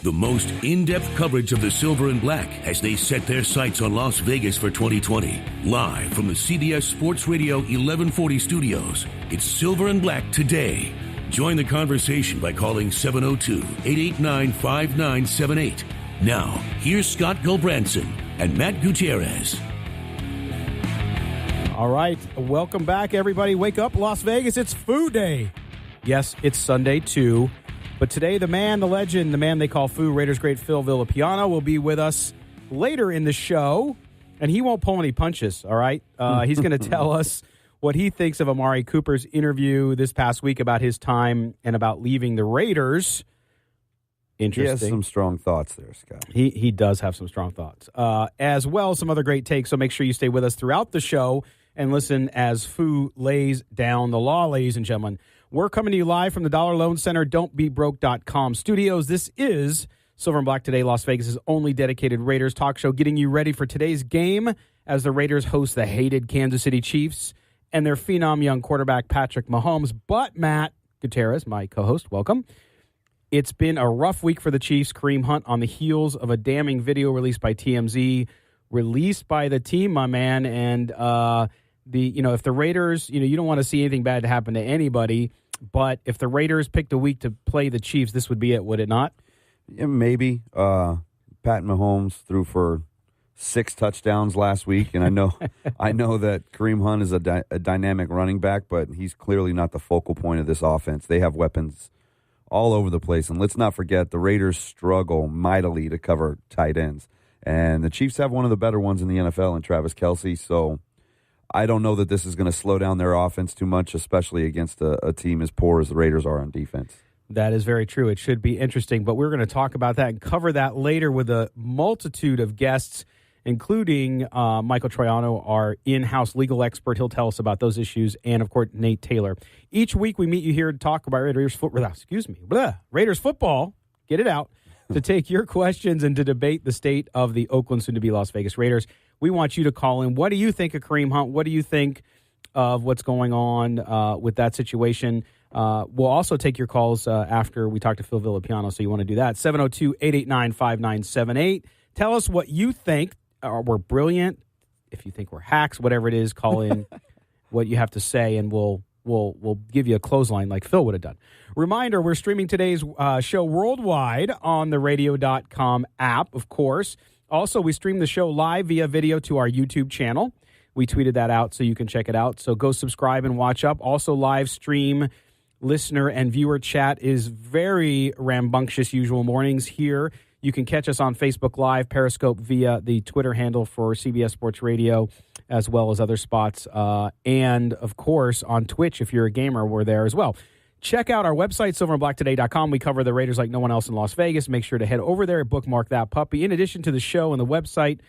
The most in-depth coverage of the Silver and Black as they set their sights on Las Vegas for 2020. Live from the CBS Sports Radio 1140 studios, it's Silver and Black today. Join the conversation by calling 702-889-5978. Now, here's Scott Gulbranson and Matt Gutierrez. All right, welcome back, everybody. Wake up, Las Vegas. It's FOO Day. Yes, it's Sunday, too. But today, the man, the legend, the man they call FOO, Raiders great Phil Villapiano, will be with us later in the show. And he won't pull any punches, all right? He's going to tell us what he thinks of Amari Cooper's interview this past week about his time and about leaving the Raiders. Interesting. He has some strong thoughts there, Scott. He does have some strong thoughts. As well as some other great takes, so make sure you stay with us throughout the show and listen as FOO lays down the law, ladies and gentlemen. We're coming to you live from the Dollar Loan Center, don'tbebroke.com studios. This is Silver and Black Today, Las Vegas' only dedicated Raiders talk show, getting you ready for today's game as the Raiders host the hated Kansas City Chiefs and their phenom young quarterback, Patrick Mahomes. But Matt Gutierrez, my co-host, welcome. It's been a rough week for the Chiefs. Kareem Hunt on the heels of a damning video released by TMZ, released by the team, my man. And if the Raiders, you don't want to see anything bad to happen to anybody, but if the Raiders picked a week to play the Chiefs, this would be it, would it not? Yeah, maybe. Pat Mahomes threw for 6 touchdowns last week, and I know that Kareem Hunt is a dynamic running back, but he's clearly not the focal point of this offense. They have weapons all over the place, and let's not forget the Raiders struggle mightily to cover tight ends, and the Chiefs have one of the better ones in the NFL in Travis Kelce, so I don't know that this is going to slow down their offense too much, especially against a team as poor as the Raiders are on defense. That is very true. It should be interesting, but we're going to talk about that and cover that later with a multitude of guests, including Michael Troiano, our in-house legal expert. He'll tell us about those issues, and, of course, Nate Taylor. Each week we meet you here to talk about Raiders football. Get it out. To take your questions and to debate the state of the Oakland, soon-to-be Las Vegas Raiders. We want you to call in. What do you think of Kareem Hunt? What do you think of what's going on with that situation? We'll also take your calls after we talk to Phil Villapiano, so you want to do that. 702-889-5978. Tell us what you think. We're brilliant. If you think we're hacks, whatever it is, call in what you have to say, and we'll give you a clothesline like Phil would have done. Reminder, we're streaming today's show worldwide on the radio.com app, of course. Also, we stream the show live via video to our YouTube channel. We tweeted that out so you can check it out. So go subscribe and watch up. Also, live stream listener and viewer chat is very rambunctious usual mornings here. You can catch us on Facebook Live, Periscope via the Twitter handle for CBS Sports Radio, as well as other spots. And, of course, on Twitch, if you're a gamer, we're there as well. Check out our website, silverandblacktoday.com. We cover the Raiders like no one else in Las Vegas. Make sure to head over there, bookmark that puppy. In addition to the show and the website,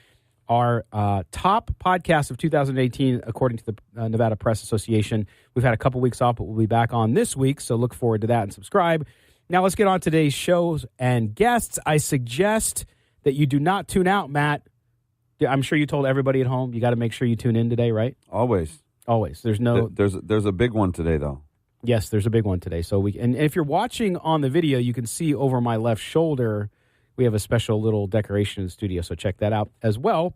our top podcast of 2018, according to the Nevada Press Association. We've had a couple weeks off, but we'll be back on this week, so look forward to that and subscribe. Now let's get on today's shows and guests. I suggest that you do not tune out, Matt. I'm sure you told everybody at home you got to make sure you tune in today, right? Always. There's a big one today, though. Yes, there's a big one today. So and if you're watching on the video, you can see over my left shoulder, we have a special little decoration in the studio, so check that out as well.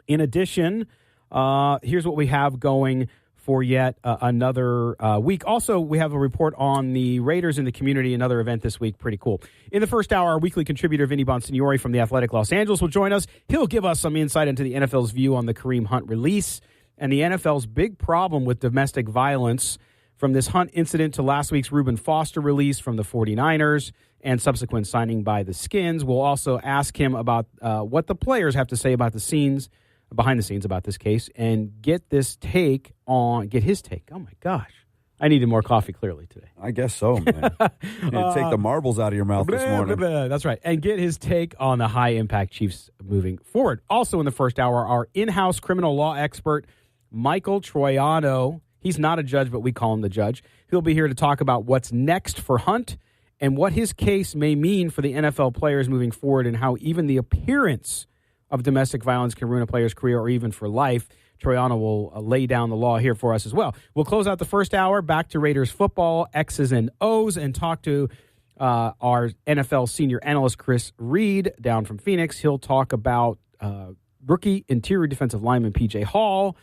In addition, here's what we have going for yet another week. Also, we have a report on the Raiders in the community, another event this week. Pretty cool. In the first hour, our weekly contributor, Vinny Bonsignore from The Athletic Los Angeles, will join us. He'll give us some insight into the NFL's view on the Kareem Hunt release and the NFL's big problem with domestic violence, from this Hunt incident to last week's Reuben Foster release from the 49ers and subsequent signing by the Skins. We'll also ask him about what the players have to say about behind the scenes about this case, and get his take. Oh my gosh. I needed more coffee clearly today. I guess so, man. You need to take the marbles out of your mouth this morning. That's right. And get his take on the high-impact Chiefs moving forward. Also in the first hour, our in-house criminal law expert, Michael Troiano. He's not a judge, but we call him the judge. He'll be here to talk about what's next for Hunt and what his case may mean for the NFL players moving forward, and how even the appearance of domestic violence can ruin a player's career or even for life. Troiano will lay down the law here for us as well. We'll close out the first hour, back to Raiders football, X's and O's, and talk to our NFL senior analyst, Chris Reed, down from Phoenix. He'll talk about rookie interior defensive lineman P.J. Hall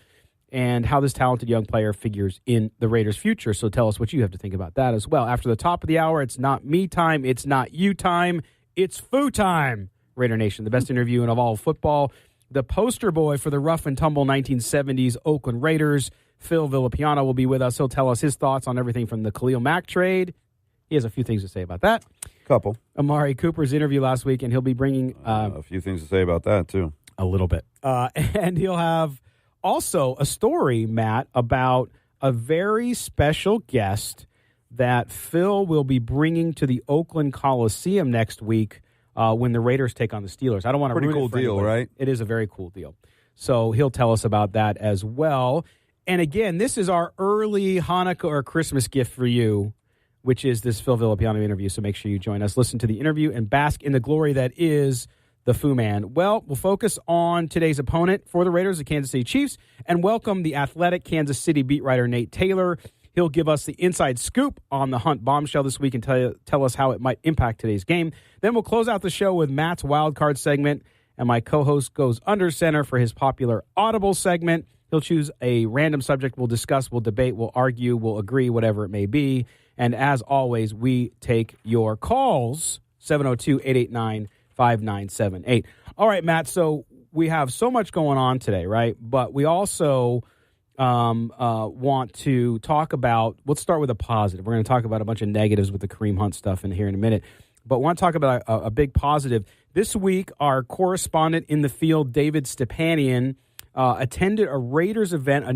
and how this talented young player figures in the Raiders' future. So tell us what you have to think about that as well. After the top of the hour, it's not me time, it's not you time, it's FOO time, Raider Nation, the best interview in all football. The poster boy for the rough and tumble 1970s Oakland Raiders, Phil Villapiano, will be with us. He'll tell us his thoughts on everything from the Khalil Mack trade. He has a few things to say about that. Couple. Amari Cooper's interview last week, and he'll be bringing... a few things to say about that, too. A little bit. And he'll have also a story, Matt, about a very special guest that Phil will be bringing to the Oakland Coliseum next week when the Raiders take on the Steelers. I don't want to ruin it for Pretty cool deal, anybody. right? It is a very cool deal. So he'll tell us about that as well. And again, this is our early Hanukkah or Christmas gift for you, which is this Phil Villapiano interview. So make sure you join us, listen to the interview, and bask in the glory that is the FOO Man. Well, we'll focus on today's opponent for the Raiders, the Kansas City Chiefs, and welcome the athletic Kansas City beat writer Nate Taylor. He'll give us the inside scoop on the Hunt bombshell this week and tell us how it might impact today's game. Then we'll close out the show with Matt's wild card segment, and my co-host goes under center for his popular Audible segment. He'll choose a random subject. We'll discuss, we'll debate, we'll argue, we'll agree, whatever it may be. And as always, we take your calls, 702-889-5978. All right, Matt, so we have so much going on today, right? But we also want to talk about, let's start with a positive. We're going to talk about a bunch of negatives with the Kareem Hunt stuff in here in a minute. But we want to talk about a big positive. This week, our correspondent in the field, David Stepanian, attended a Raiders event.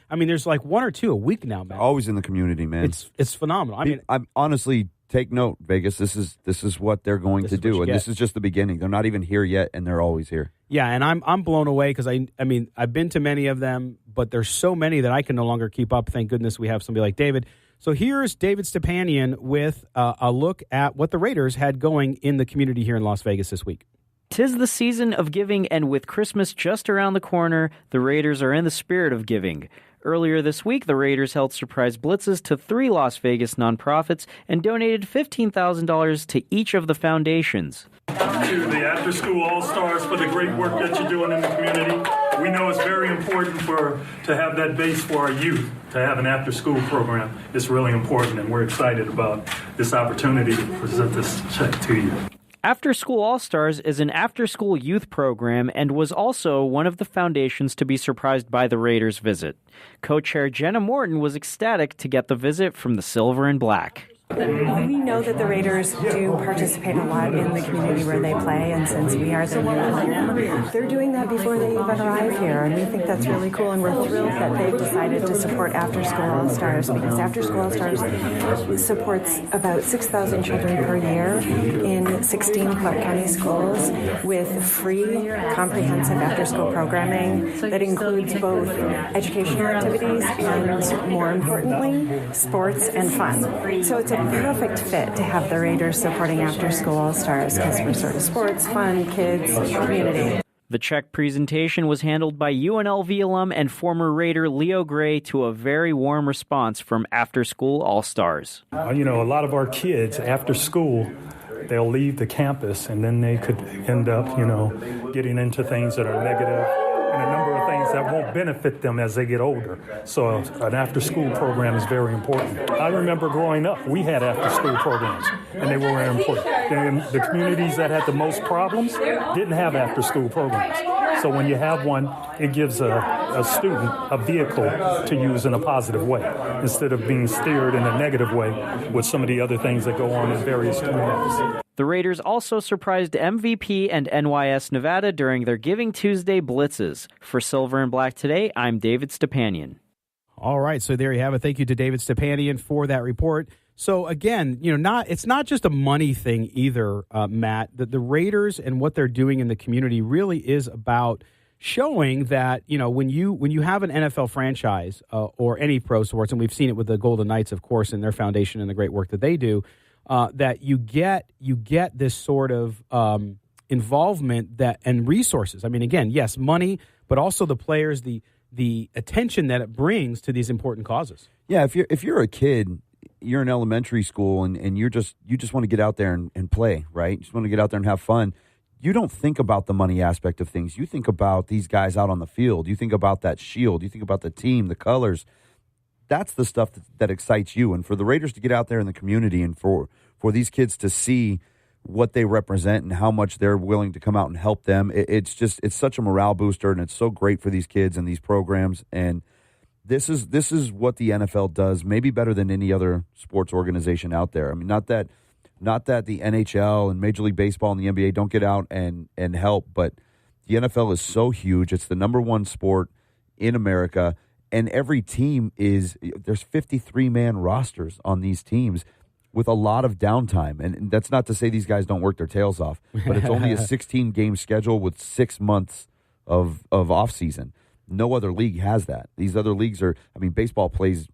There's like one or two a week now, man. Always in the community, man. It's phenomenal. I'm honestly, take note, Vegas. This is what they're going to do, and this is just the beginning. They're not even here yet, and they're always here. Yeah, and I'm blown away because I've been to many of them, but there's so many that I can no longer keep up. Thank goodness we have somebody like David. So here's David Stepanian with a look at what the Raiders had going in the community here in Las Vegas this week. 'Tis the season of giving, and with Christmas just around the corner, the Raiders are in the spirit of giving. Earlier this week, the Raiders held surprise blitzes to 3 Las Vegas nonprofits and donated $15,000 to each of the foundations. To the After School All-Stars for the great work that you're doing in the community. We know it's very important to have that base for our youth, to have an after-school program. It's really important, and we're excited about this opportunity to present this check to you. After School All-Stars is an after-school youth program and was also one of the foundations to be surprised by the Raiders' visit. Co-chair Jenna Morton was ecstatic to get the visit from the Silver and Black. We know that the Raiders do participate a lot in the community where they play, and since we are their new home, they're doing that before they even arrive here, and we think that's really cool, and we're thrilled that they've decided to support After School All-Stars, because After School All-Stars supports about 6,000 children per year in 16 Clark County schools with free, comprehensive after-school programming that includes both educational activities and, more importantly, sports and fun. So it's a perfect fit to have the Raiders supporting After School All-Stars because we're sort of sports, fun, kids, community. The check presentation was handled by UNLV alum and former Raider Leo Gray to a very warm response from After School All-Stars. A lot of our kids, after school, they'll leave the campus and then they could end up, getting into things that are negative and a number of things that won't benefit them as they get older. So an after-school program is very important. I remember growing up, we had after-school programs, and they were very important. The communities that had the most problems didn't have after-school programs. So when you have one, it gives a student a vehicle to use in a positive way, instead of being steered in a negative way with some of the other things that go on in various communities. The Raiders also surprised MVP and NYS Nevada during their Giving Tuesday blitzes. For Silver and Black Today, I'm David Stepanian. All right, so there you have it. Thank you to David Stepanian for that report. So again, it's not just a money thing either, Matt. The Raiders and what they're doing in the community really is about showing that when you have an NFL franchise or any pro sports, and we've seen it with the Golden Knights, of course, and their foundation and the great work that they do. That you get this sort of involvement and resources. I mean, again, yes, money, but also the players, the attention that it brings to these important causes. Yeah, if you're a kid, you're in elementary school and you just want to get out there and play, right? You just want to get out there and have fun. You don't think about the money aspect of things. You think about these guys out on the field. You think about that shield. You think about the team, the colors. That's the stuff that excites you. And for the Raiders to get out there in the community and for these kids to see what they represent and how much they're willing to come out and help them, it's such a morale booster, and it's so great for these kids and these programs. And this is what the NFL does, maybe better than any other sports organization out there. I mean, not that the NHL and Major League Baseball and the NBA don't get out and help, but the NFL is so huge. It's the number one sport in America, and every team there's 53-man rosters on these teams with a lot of downtime. And that's not to say these guys don't work their tails off, but it's only a 16-game schedule with 6 months of off-season. No other league has that. These other leagues baseball plays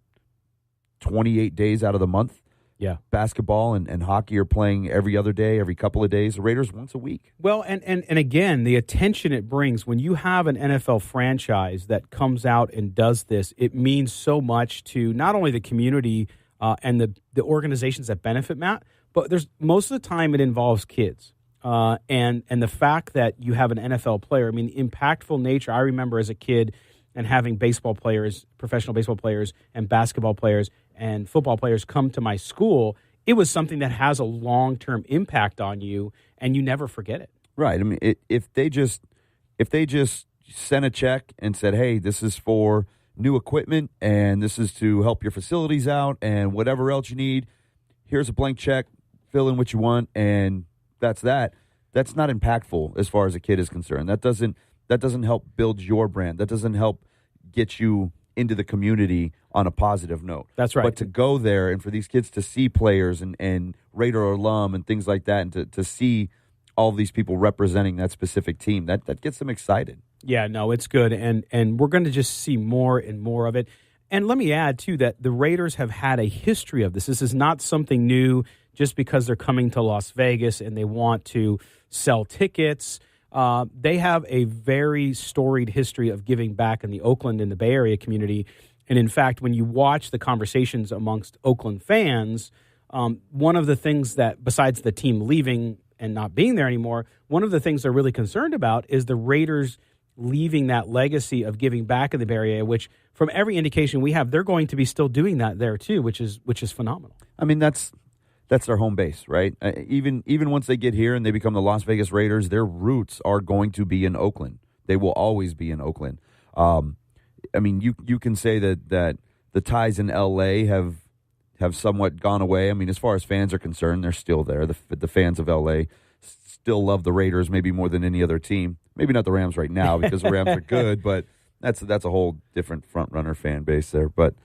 28 days out of the month. Yeah. Basketball and hockey are playing every other day, every couple of days. The Raiders once a week. Well, and again, the attention it brings when you have an NFL franchise that comes out and does this, it means so much to not only the community and the organizations that benefit, Matt, but most of the time it involves kids. And the fact that you have an NFL player, the impactful nature. I remember as a kid and having baseball players, professional baseball players and basketball players and football players come to my school. It was something that has a long-term impact on you, and you never forget it. Right. If they just sent a check and said, hey, this is for new equipment and this is to help your facilities out and whatever else you need, here's a blank check, fill in what you want, and that's not impactful as far as a kid is concerned. That doesn't help build your brand. That doesn't help get you into the community on a positive note. That's right. But to go there and for these kids to see players and Raider alum and things like that, and to see all of these people representing that specific team, that gets them excited. Yeah, no, it's good. And we're going to just see more and more of it. And let me add, too, that the Raiders have had a history of this. This is not something new just because they're coming to Las Vegas and they want to sell tickets. They have a very storied history of giving back in the Oakland and the Bay Area community. And in fact, when you watch the conversations amongst Oakland fans, one of the things that, besides the team leaving and not being there anymore, one of the things they're really concerned about is the Raiders leaving that legacy of giving back in the Bay Area, which from every indication we have, they're going to be still doing that there too, which is phenomenal. That's their home base, right? Even once they get here and they become the Las Vegas Raiders, their roots are going to be in Oakland. They will always be in Oakland. You can say that the ties in L.A. have somewhat gone away. As far as fans are concerned, they're still there. The fans of L.A. still love the Raiders maybe more than any other team. Maybe not the Rams right now because the Rams are good, but that's a whole different front runner fan base there. But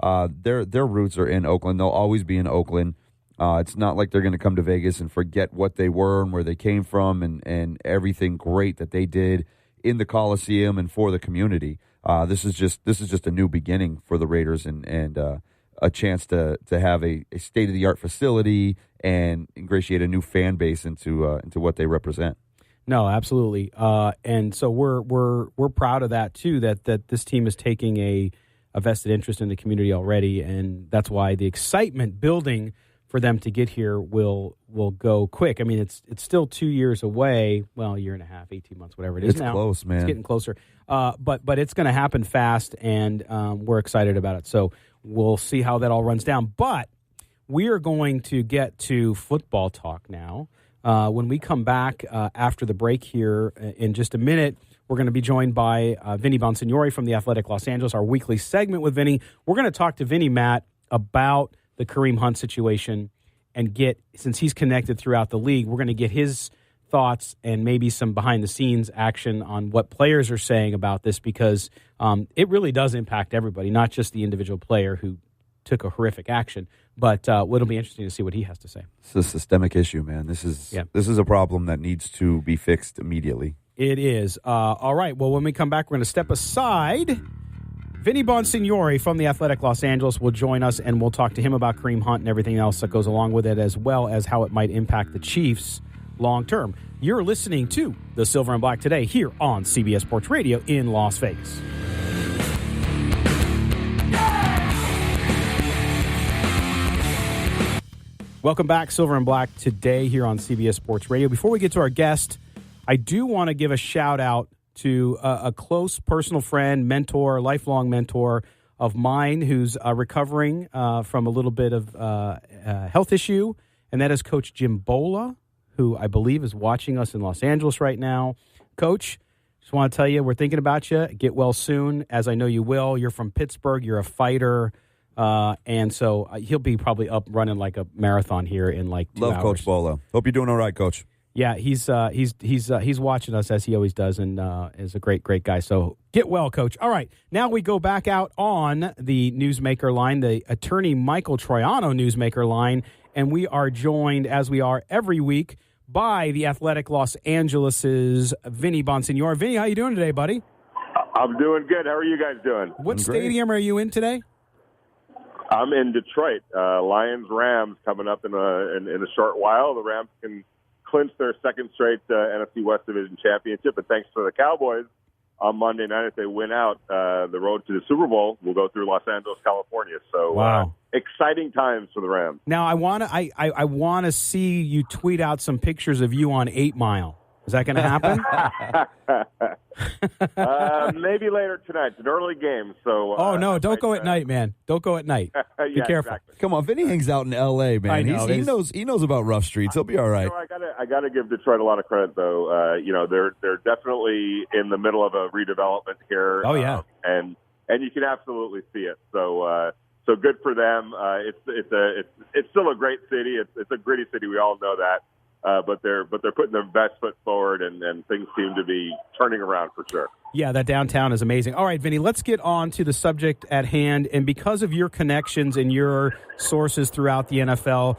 their roots are in Oakland. They'll always be in Oakland. It's not like they're going to come to Vegas and forget what they were and where they came from and everything great that they did in the Coliseum and for the community. This is just a new beginning for the Raiders and a chance to have a state-of-the-art facility and ingratiate a new fan base into what they represent. No, absolutely. And so we're proud of that too, that this team is taking a vested interest in the community already, and that's why the excitement building for them to get here will go quick. It's still 2 years away. Well, a year and a half, 18 months, whatever it is now. It's close, man. It's getting closer. But it's going to happen fast, and we're excited about it. So we'll see how that all runs down. But we are going to get to football talk now. When we come back after the break here in just a minute, we're going to be joined by Vinny Bonsignore from the Athletic Los Angeles, our weekly segment with Vinny. We're going to talk to Vinny, Matt, about the Kareem Hunt situation and since he's connected throughout the league, we're going to get his thoughts and maybe some behind-the-scenes action on what players are saying about this because it really does impact everybody, not just the individual player who took a horrific action, but it'll be interesting to see what he has to say. It's a systemic issue, man. This is a problem that needs to be fixed immediately. It is. All right, well, when we come back, we're going to step aside. Vinny Bonsignore from the Athletic Los Angeles will join us, and we'll talk to him about Kareem Hunt and everything else that goes along with it, as well as how it might impact the Chiefs long term. You're listening to the Silver and Black today here on CBS Sports Radio in Las Vegas. Welcome back, Silver and Black, today here on CBS Sports Radio. Before we get to our guest, I do want to give a shout-out to a close personal friend, mentor, lifelong mentor of mine who's recovering from a little bit of health issue, and that is Coach Jim Bola, who I believe is watching us in Los Angeles right now. Coach, just want to tell you we're thinking about you. Get well soon, as I know you will. You're from Pittsburgh. You're a fighter. And so he'll be probably up running like a marathon here in like 2 hours. Love Coach Bola. Hope you're doing all right, Coach. Yeah, he's watching us as he always does, and is a great guy. So get well, Coach. All right, now we go back out on the newsmaker line, the attorney Michael Troiano newsmaker line, and we are joined, as we are every week, by the Athletic Los Angeles's Vinny Bonsignore. Vinny, how you doing today, buddy? I'm doing good. How are you guys doing? What stadium are you in today? I'm in Detroit. Lions-Rams coming up in a short while. The Rams can clinch their second straight NFC West Division championship, and thanks to the Cowboys on Monday night, if they win out, the road to the Super Bowl will go through Los Angeles, California. So, wow. Exciting times for the Rams. Now, I want to see you tweet out some pictures of you on 8 Mile. Is that going to happen? Maybe later tonight. It's an early game, so. Oh no! Don't go at night, man. Don't go at night. Be careful. Exactly. Come on, Vinny hangs out in L.A., man. I know. He knows about rough streets. He'll be all right. I gotta give Detroit a lot of credit, though. They're definitely in the middle of a redevelopment here. Oh yeah, and you can absolutely see it. So good for them. It's still a great city. It's a gritty city. We all know that. But they're putting their best foot forward, and things seem to be turning around for sure. Yeah, that downtown is amazing. All right, Vinny, let's get on to the subject at hand. And because of your connections and your sources throughout the NFL,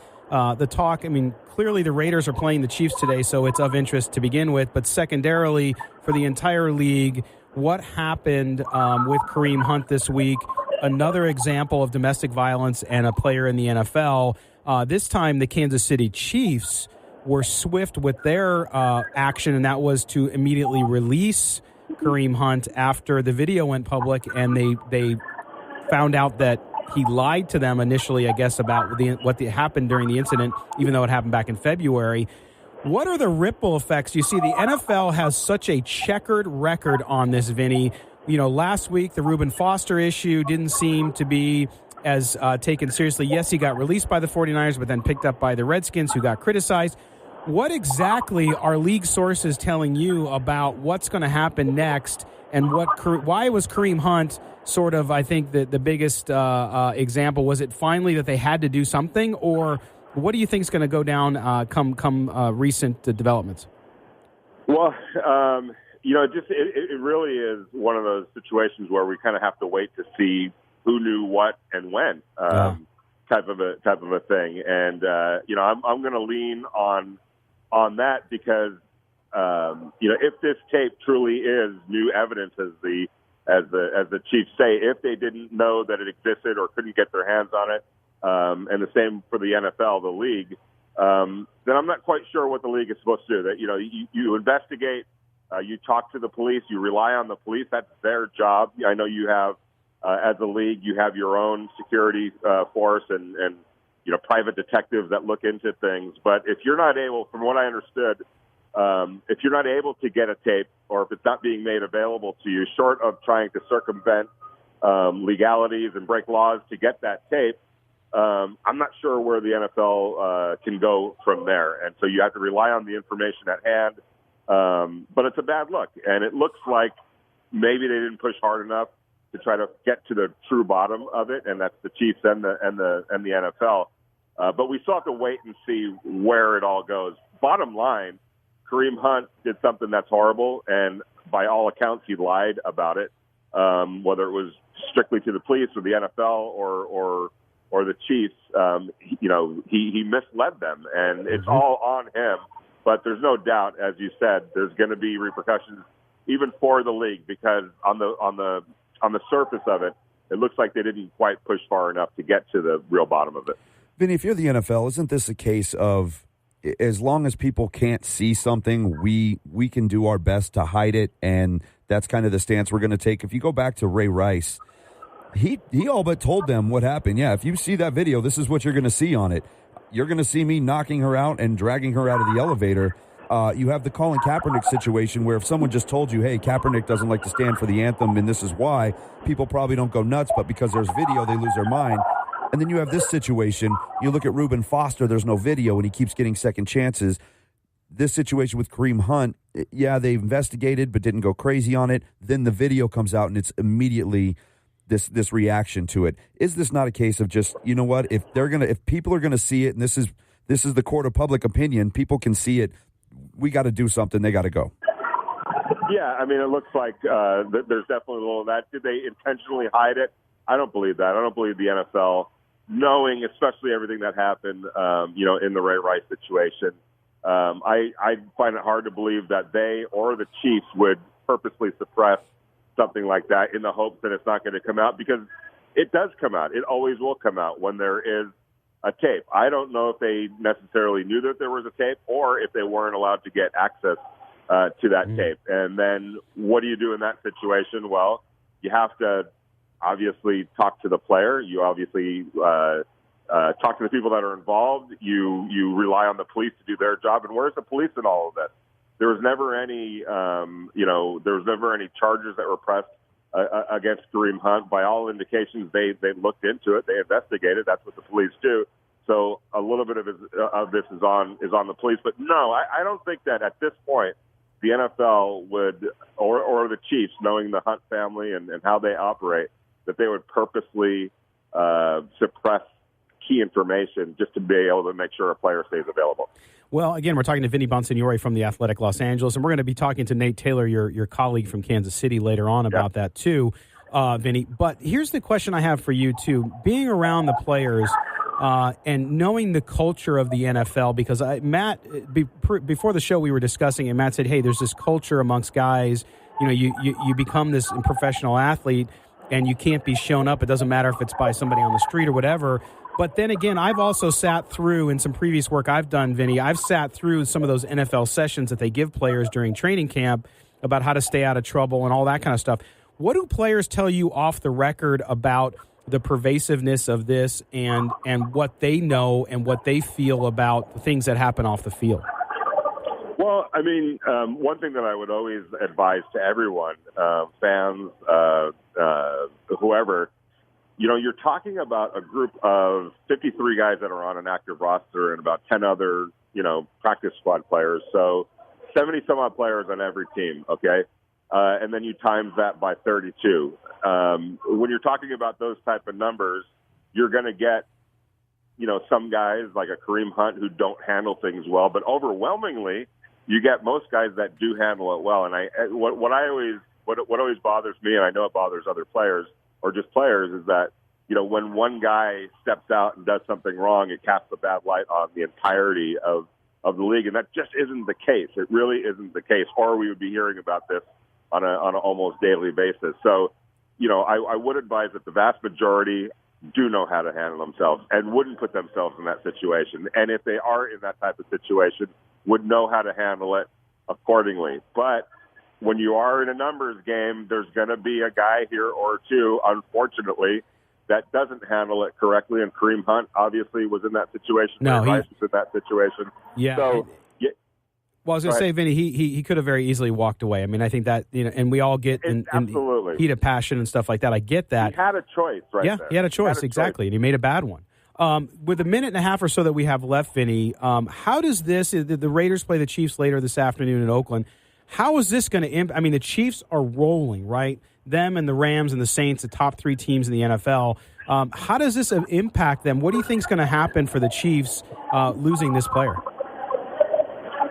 the talk, I mean, clearly the Raiders are playing the Chiefs today, so it's of interest to begin with. But secondarily, for the entire league, what happened with Kareem Hunt this week? Another example of domestic violence and a player in the NFL. This time, the Kansas City Chiefs were swift with their action, and that was to immediately release Kareem Hunt after the video went public, and they found out that he lied to them initially, I guess, about what happened during the incident, even though it happened back in February. What are the ripple effects? You see, the NFL has such a checkered record on this, Vinny. You know, last week, the Reuben Foster issue didn't seem to be as taken seriously. Yes, he got released by the 49ers, but then picked up by the Redskins, who got criticized. What exactly are league sources telling you about what's going to happen next, and why was Kareem Hunt sort of, I think, the biggest example? Was it finally that they had to do something, or what do you think is going to go down come recent developments? Well, it really is one of those situations where we kind of have to wait to see who knew what and when, type of a thing. And I'm going to lean on that because if this tape truly is new evidence, as the Chiefs say, if they didn't know that it existed or couldn't get their hands on it, and the same for the NFL, the league, then I'm not quite sure what the league is supposed to do. That you investigate, you talk to the police, you rely on the police. That's their job. I know you have, as a league, you have your own security force and private detectives that look into things. But if you're not able, from what I understood, if you're not able to get a tape, or if it's not being made available to you, short of trying to circumvent legalities and break laws to get that tape, I'm not sure where the NFL can go from there. And so you have to rely on the information at hand. But it's a bad look, and it looks like maybe they didn't push hard enough to try to get to the true bottom of it, and that's the Chiefs and the NFL. But we still have to wait and see where it all goes. Bottom line, Kareem Hunt did something that's horrible, and by all accounts, he lied about it. Whether it was strictly to the police or the NFL or the Chiefs, he misled them, and it's all on him. But there's no doubt, as you said, there's going to be repercussions even for the league, because on the surface of it, it looks like they didn't quite push far enough to get to the real bottom of it. Vinny, if you're the NFL, isn't this a case of, as long as people can't see something, we can do our best to hide it, and that's kind of the stance we're going to take? If you go back to Ray Rice, he all but told them what happened. Yeah, if you see that video, this is what you're going to see on it. you're going to see me knocking her out and dragging her out of the elevator. You have the Colin Kaepernick situation where if someone just told you, hey, Kaepernick doesn't like to stand for the anthem and this is why, people probably don't go nuts, but because there's video, they lose their mind. And then you have this situation. You look at Reuben Foster, there's no video, and he keeps getting second chances. This situation with Kareem Hunt, yeah, they investigated but didn't go crazy on it. Then the video comes out, and it's immediately this reaction to it. Is this not a case of just, you know what, if people are gonna see it, and this is the court of public opinion, people can see it. We got to do something. They got to go. Yeah, I mean, it looks like there's definitely a little of that. Did they intentionally hide it? I don't believe that. I don't believe the NFL, knowing especially everything that happened, in the Ray Rice situation. I find it hard to believe that they or the Chiefs would purposely suppress something like that in the hopes that it's not going to come out, because it does come out. It always will come out when there is a tape. I don't know if they necessarily knew that there was a tape or if they weren't allowed to get access to that tape. And then what do you do in that situation? Well, you have to obviously talk to the player. You obviously talk to the people that are involved. You rely on the police to do their job. And where's the police in all of this? There was never any, charges that were pressed against Kareem Hunt. By all indications, they looked into it. They investigated. That's what the police do. So a little bit of this is on the police. But no, I don't think that at this point the NFL would, or the Chiefs, knowing the Hunt family and how they operate, that they would purposely suppress key information just to be able to make sure a player stays available. Well, again, we're talking to Vinny Bonsignore from the Athletic Los Angeles, and we're going to be talking to Nate Taylor, your colleague from Kansas City, later on about that too, Vinny. But here's the question I have for you too: being around the players and knowing the culture of the NFL, because Matt, before the show we were discussing, and Matt said, "Hey, there's this culture amongst guys. You know, you become this professional athlete, and you can't be shown up. It doesn't matter if it's by somebody on the street or whatever." But then again, I've also sat through, in some previous work I've done, Vinny, I've sat through some of those NFL sessions that they give players during training camp about how to stay out of trouble and all that kind of stuff. What do players tell you off the record about the pervasiveness of this and what they know and what they feel about the things that happen off the field? Well, I mean, one thing that I would always advise to everyone, fans, whoever, you're talking about a group of 53 guys that are on an active roster and about 10 other, practice squad players. So 70-some-odd players on every team, okay? And then you times that by 32. When you're talking about those type of numbers, you're going to get, some guys like a Kareem Hunt who don't handle things well. But overwhelmingly, you get most guys that do handle it well. And what always bothers me, and I know it bothers other players, or just players, is that, when one guy steps out and does something wrong, it casts a bad light on the entirety of the league. And that just isn't the case. It really isn't the case, or we would be hearing about this on an almost daily basis. So, I would advise that the vast majority do know how to handle themselves and wouldn't put themselves in that situation. And if they are in that type of situation, would know how to handle it accordingly. But when you are in a numbers game, there's going to be a guy here or two, unfortunately, that doesn't handle it correctly. And Kareem Hunt obviously was in that situation. No, Rice was in that situation. Yeah. So, well, I was going to say, Vinny, he could have very easily walked away. I mean, I think that, and we all get in heat of passion and stuff like that. I get that. He had a choice, right? Yeah, there. He had a choice, exactly, and he made a bad one. With a minute and a half or so that we have left, Vinny, how does this, the Raiders play the Chiefs later this afternoon in Oakland, how is this going to impact? I mean, the Chiefs are rolling, right? Them and the Rams and the Saints, the top three teams in the NFL. How does this impact them? What do you think is going to happen for the Chiefs losing this player?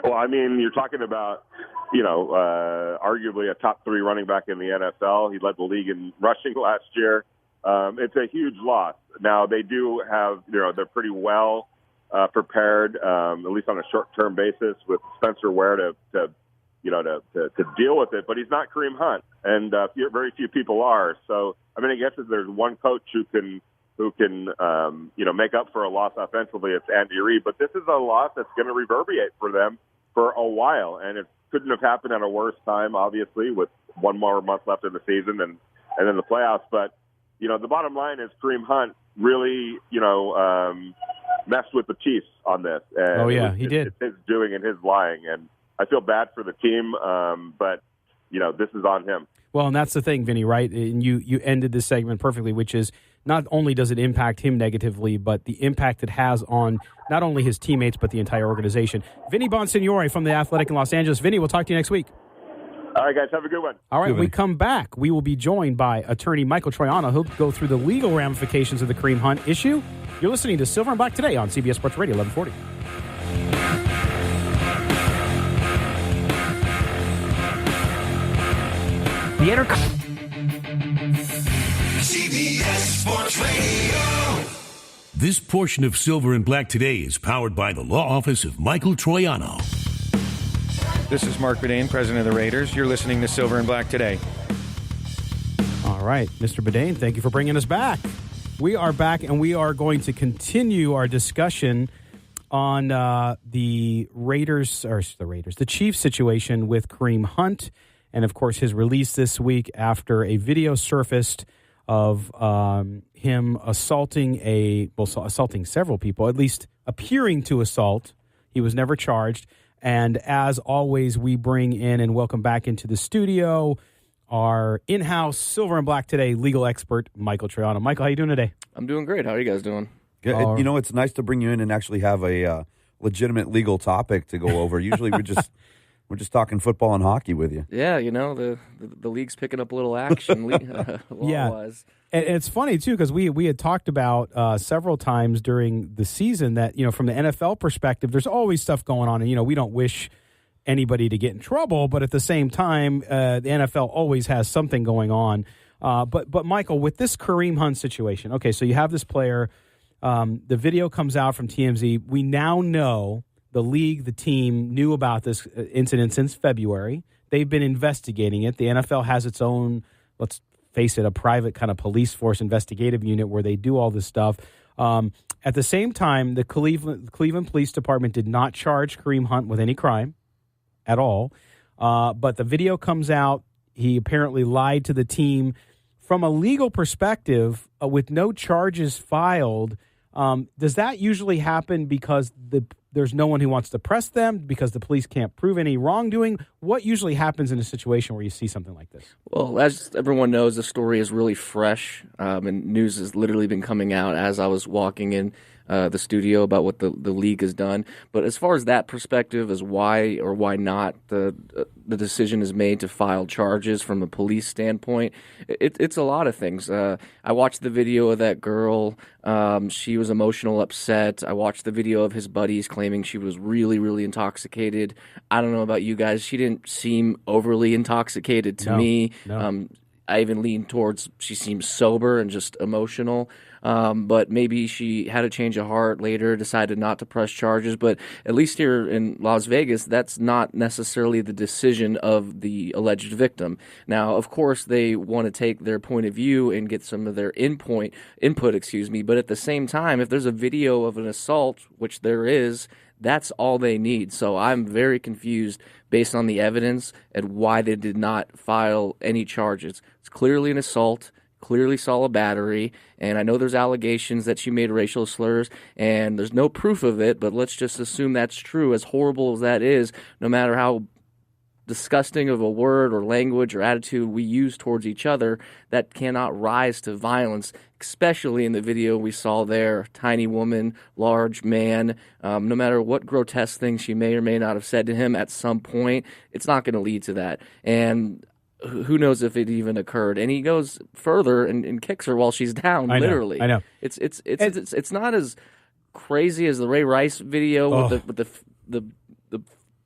Well, I mean, you're talking about, arguably a top three running back in the NFL. He led the league in rushing last year. It's a huge loss. Now, they do have, they're pretty well prepared, at least on a short-term basis, with Spencer Ware to deal with it. But he's not Kareem Hunt, and very few people are. So, I mean, I guess if there's one coach who can make up for a loss offensively, it's Andy Reid. But this is a loss that's going to reverberate for them for a while, and it couldn't have happened at a worse time, obviously, with one more month left in the season and then the playoffs. But, the bottom line is Kareem Hunt really, messed with the Chiefs on this. And he did. It's his doing and his lying, and I feel bad for the team, but this is on him. Well, and that's the thing, Vinny, right? And you ended this segment perfectly, which is not only does it impact him negatively, but the impact it has on not only his teammates, but the entire organization. Vinny Bonsignore from The Athletic in Los Angeles. Vinny, we'll talk to you next week. All right, guys, have a good one. All right, when we come back, we will be joined by attorney Michael Troiano, who'll go through the legal ramifications of the Kareem Hunt issue. You're listening to Silver and Black today on CBS Sports Radio 1140. CBS Sports Radio. This portion of Silver and Black Today is powered by the law office of Michael Troiano. This is Mark Bedane, president of the Raiders. You're listening to Silver and Black Today. All right, Mr. Bedane, thank you for bringing us back. We are back, and we are going to continue our discussion on the Chiefs situation with Kareem Hunt, and of course his release this week after a video surfaced of him assaulting several people, at least appearing to assault. He was never charged. And as always, we bring in and welcome back into the studio our in-house Silver and Black Today legal expert, Michael Troiano. Michael, how you doing today? I'm doing great. How are you guys doing? Good. It's nice to bring you in and actually have a legitimate legal topic to go over. Usually we're just talking football and hockey with you. Yeah, the league's picking up a little action law-wise. And it's funny, too, because we had talked about several times during the season that, from the NFL perspective, there's always stuff going on. And, we don't wish anybody to get in trouble. But at the same time, the NFL always has something going on. But Michael, with this Kareem Hunt situation, okay, so you have this player. The video comes out from TMZ. We now know the league, the team, knew about this incident since February. They've been investigating it. The NFL has its own, let's face it, a private kind of police force investigative unit where they do all this stuff. At the same time, the Cleveland Police Department did not charge Kareem Hunt with any crime at all. But the video comes out. He apparently lied to the team. From a legal perspective, with no charges filed, does that usually happen because there's no one who wants to press them, because the police can't prove any wrongdoing? What usually happens in a situation where you see something like this? Well, as everyone knows, the story is really fresh, and news has literally been coming out as I was walking in the studio about what the league has done. But as far as that perspective, as why or why not the decision is made to file charges from a police standpoint, it's a lot of things. I watched the video of that girl. She was emotional, upset. I watched the video of his buddies claiming she was really, really intoxicated. I don't know about you guys. She didn't seem overly intoxicated to me. No. I even lean towards she seems sober and just emotional. But maybe she had a change of heart later, decided not to press charges. But at least here in Las Vegas, that's not necessarily the decision of the alleged victim. Now, of course, they want to take their point of view and get some of their input. But at the same time, if there's a video of an assault, which there is, that's all they need. So I'm very confused based on the evidence and why they did not file any charges. It's clearly an assault, clearly saw a battery, and I know there's allegations that she made racial slurs, and there's no proof of it, but let's just assume that's true. As horrible as that is, no matter how disgusting of a word or language or attitude we use towards each other, that cannot rise to violence, especially in the video we saw there. Tiny woman, large man, no matter what grotesque thing she may or may not have said to him at some point, it's not going to lead to that. And who knows if it even occurred? And he goes further and kicks her while she's down. Literally, I know. It's not as crazy as the Ray Rice video with the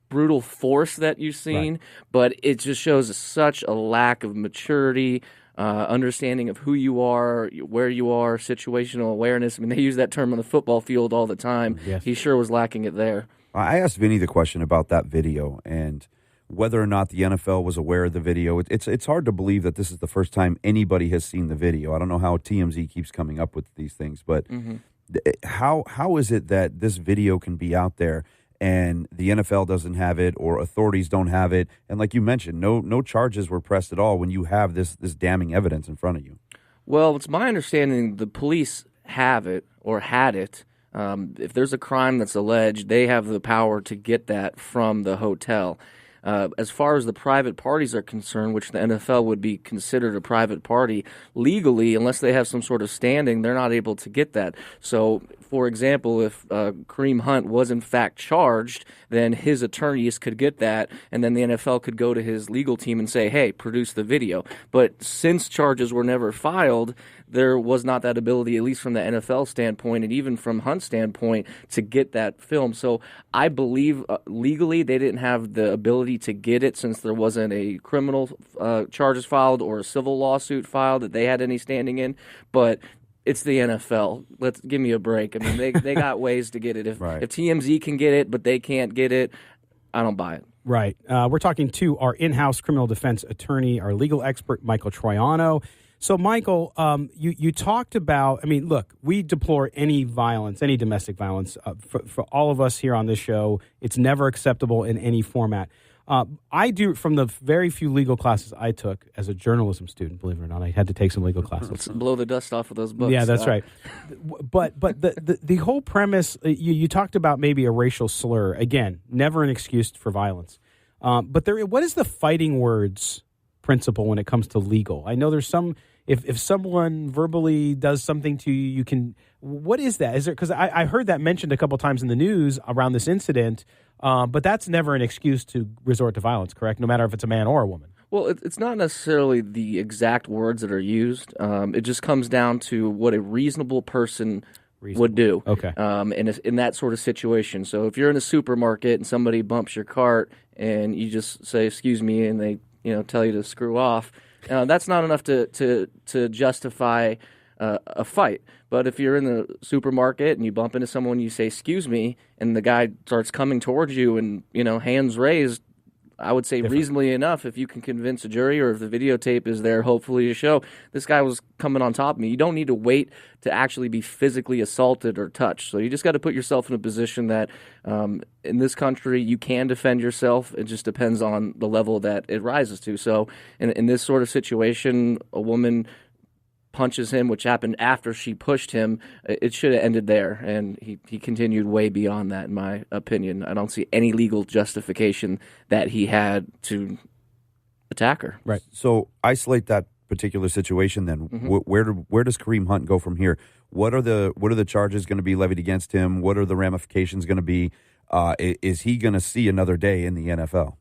brutal force that you've seen, right. But it just shows such a lack of maturity, understanding of who you are, where you are, situational awareness. I mean, they use that term on the football field all the time. Yes. He sure was lacking it there. I asked Vinny the question about that video and whether or not the NFL was aware of the video. It's hard to believe that this is the first time anybody has seen the video. I don't know how TMZ keeps coming up with these things, but how is it that this video can be out there and the NFL doesn't have it or authorities don't have it? And like you mentioned, no charges were pressed at all when you have this damning evidence in front of you. Well, it's my understanding the police have it or had it, if there's a crime that's alleged, they have the power to get that from the hotel. As far as the private parties are concerned, which the NFL would be considered a private party, legally, unless they have some sort of standing, they're not able to get that. So, for example, if Kareem Hunt was in fact charged, then his attorneys could get that, and then the NFL could go to his legal team and say, hey, produce the video. But since charges were never filed, there was not that ability, at least from the NFL standpoint and even from Hunt's standpoint, to get that film. So I believe legally they didn't have the ability to get it since there wasn't a criminal charges filed or a civil lawsuit filed that they had any standing in. But it's the NFL. Let's give me a break. I mean, they got ways to get it. If TMZ can get it, but they can't get it, I don't buy it. Right. We're talking to our in-house criminal defense attorney, our legal expert, Michael Troiano. So, Michael, you talked about, I mean, look, we deplore any violence, any domestic violence. For all of us here on this show, it's never acceptable in any format. I do, from the very few legal classes I took as a journalism student, believe it or not, I had to take some legal classes. Let's blow the dust off of those books. Yeah, that's right. But the whole premise, you talked about maybe a racial slur. Again, never an excuse for violence. But what is the fighting words principle when it comes to legal? I know there's some, if someone verbally does something to you, you can, what is that? Is there, because I heard that mentioned a couple times in the news around this incident, but that's never an excuse to resort to violence, correct? No matter if it's a man or a woman. Well, it's not necessarily the exact words that are used. It just comes down to what a reasonable person would do. Okay. In that sort of situation. So if you're in a supermarket and somebody bumps your cart and you just say, excuse me, and they tell you to screw off, that's not enough to justify a fight. But if you're in the supermarket and you bump into someone, you say, excuse me, and the guy starts coming towards you and, hands raised, I would say reasonably enough, if you can convince a jury or if the videotape is there, hopefully to show this guy was coming on top of me. You don't need to wait to actually be physically assaulted or touched. So you just got to put yourself in a position that in this country you can defend yourself. It just depends on the level that it rises to. So in this sort of situation, a woman punches him, which happened after she pushed him. It should have ended there, and he continued way beyond that, in my opinion. I don't see any legal justification that he had to attack her. Right. So isolate that particular situation then. Mm-hmm. Where does Kareem Hunt go from here? What are the charges going to be levied against him? What are the ramifications going to be? Is he going to see another day in the NFL?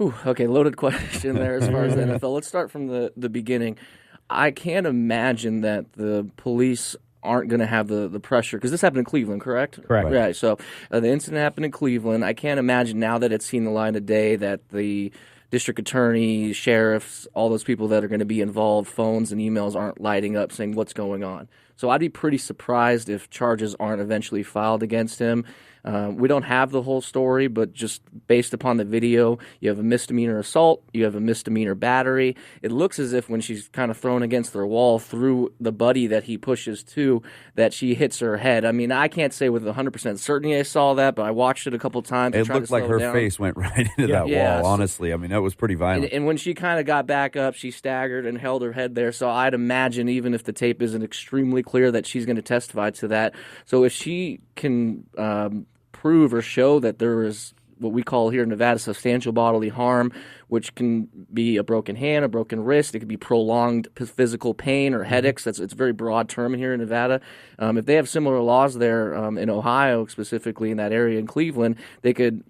Ooh, okay, loaded question there as far as the NFL. Let's start from the beginning. I can't imagine that the police aren't going to have the pressure, because this happened in Cleveland, correct? Correct. Right. So the incident happened in Cleveland. I can't imagine now that it's seen the light of day that the district attorney, sheriffs, all those people that are going to be involved, phones and emails aren't lighting up saying what's going on. So I'd be pretty surprised if charges aren't eventually filed against him. We don't have the whole story, but just based upon the video, you have a misdemeanor assault, you have a misdemeanor battery. It looks as if when she's kind of thrown against their wall through the buddy that he pushes to, that she hits her head. I mean, I can't say with 100% certainty I saw that, but I watched it a couple times. It looked like her face went right into that wall, honestly. I mean, that was pretty violent. And when she kind of got back up, she staggered and held her head there. So I'd imagine, even if the tape isn't extremely clear, that she's going to testify to that. So if she can prove or show that there is what we call here in Nevada substantial bodily harm, which can be a broken hand, a broken wrist, it could be prolonged physical pain or headaches. It's a very broad term here in Nevada. If they have similar laws there in Ohio, specifically in that area in Cleveland, they could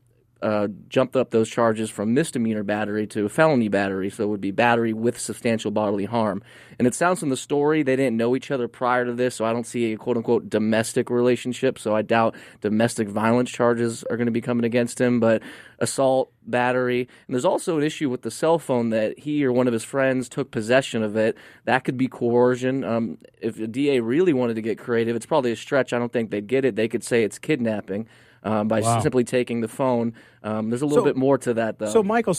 jumped up those charges from misdemeanor battery to felony battery, so it would be battery with substantial bodily harm. And it sounds from the story they didn't know each other prior to this, so I don't see a quote-unquote domestic relationship, so I doubt domestic violence charges are going to be coming against him, but assault, battery. And there's also an issue with the cell phone that he or one of his friends took possession of it. That could be coercion. If the DA really wanted to get creative, it's probably a stretch. I don't think they'd get it. They could say it's kidnapping. By simply taking the phone. There's a little bit more to that, though. So, Michael,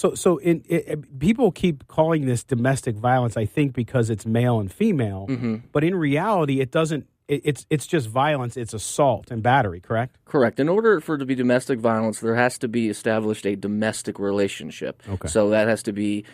people keep calling this domestic violence, I think, because it's male and female. Mm-hmm. But in reality, it doesn't. It's just violence. It's assault and battery, correct? Correct. In order for it to be domestic violence, there has to be established a domestic relationship. Okay. So that has to be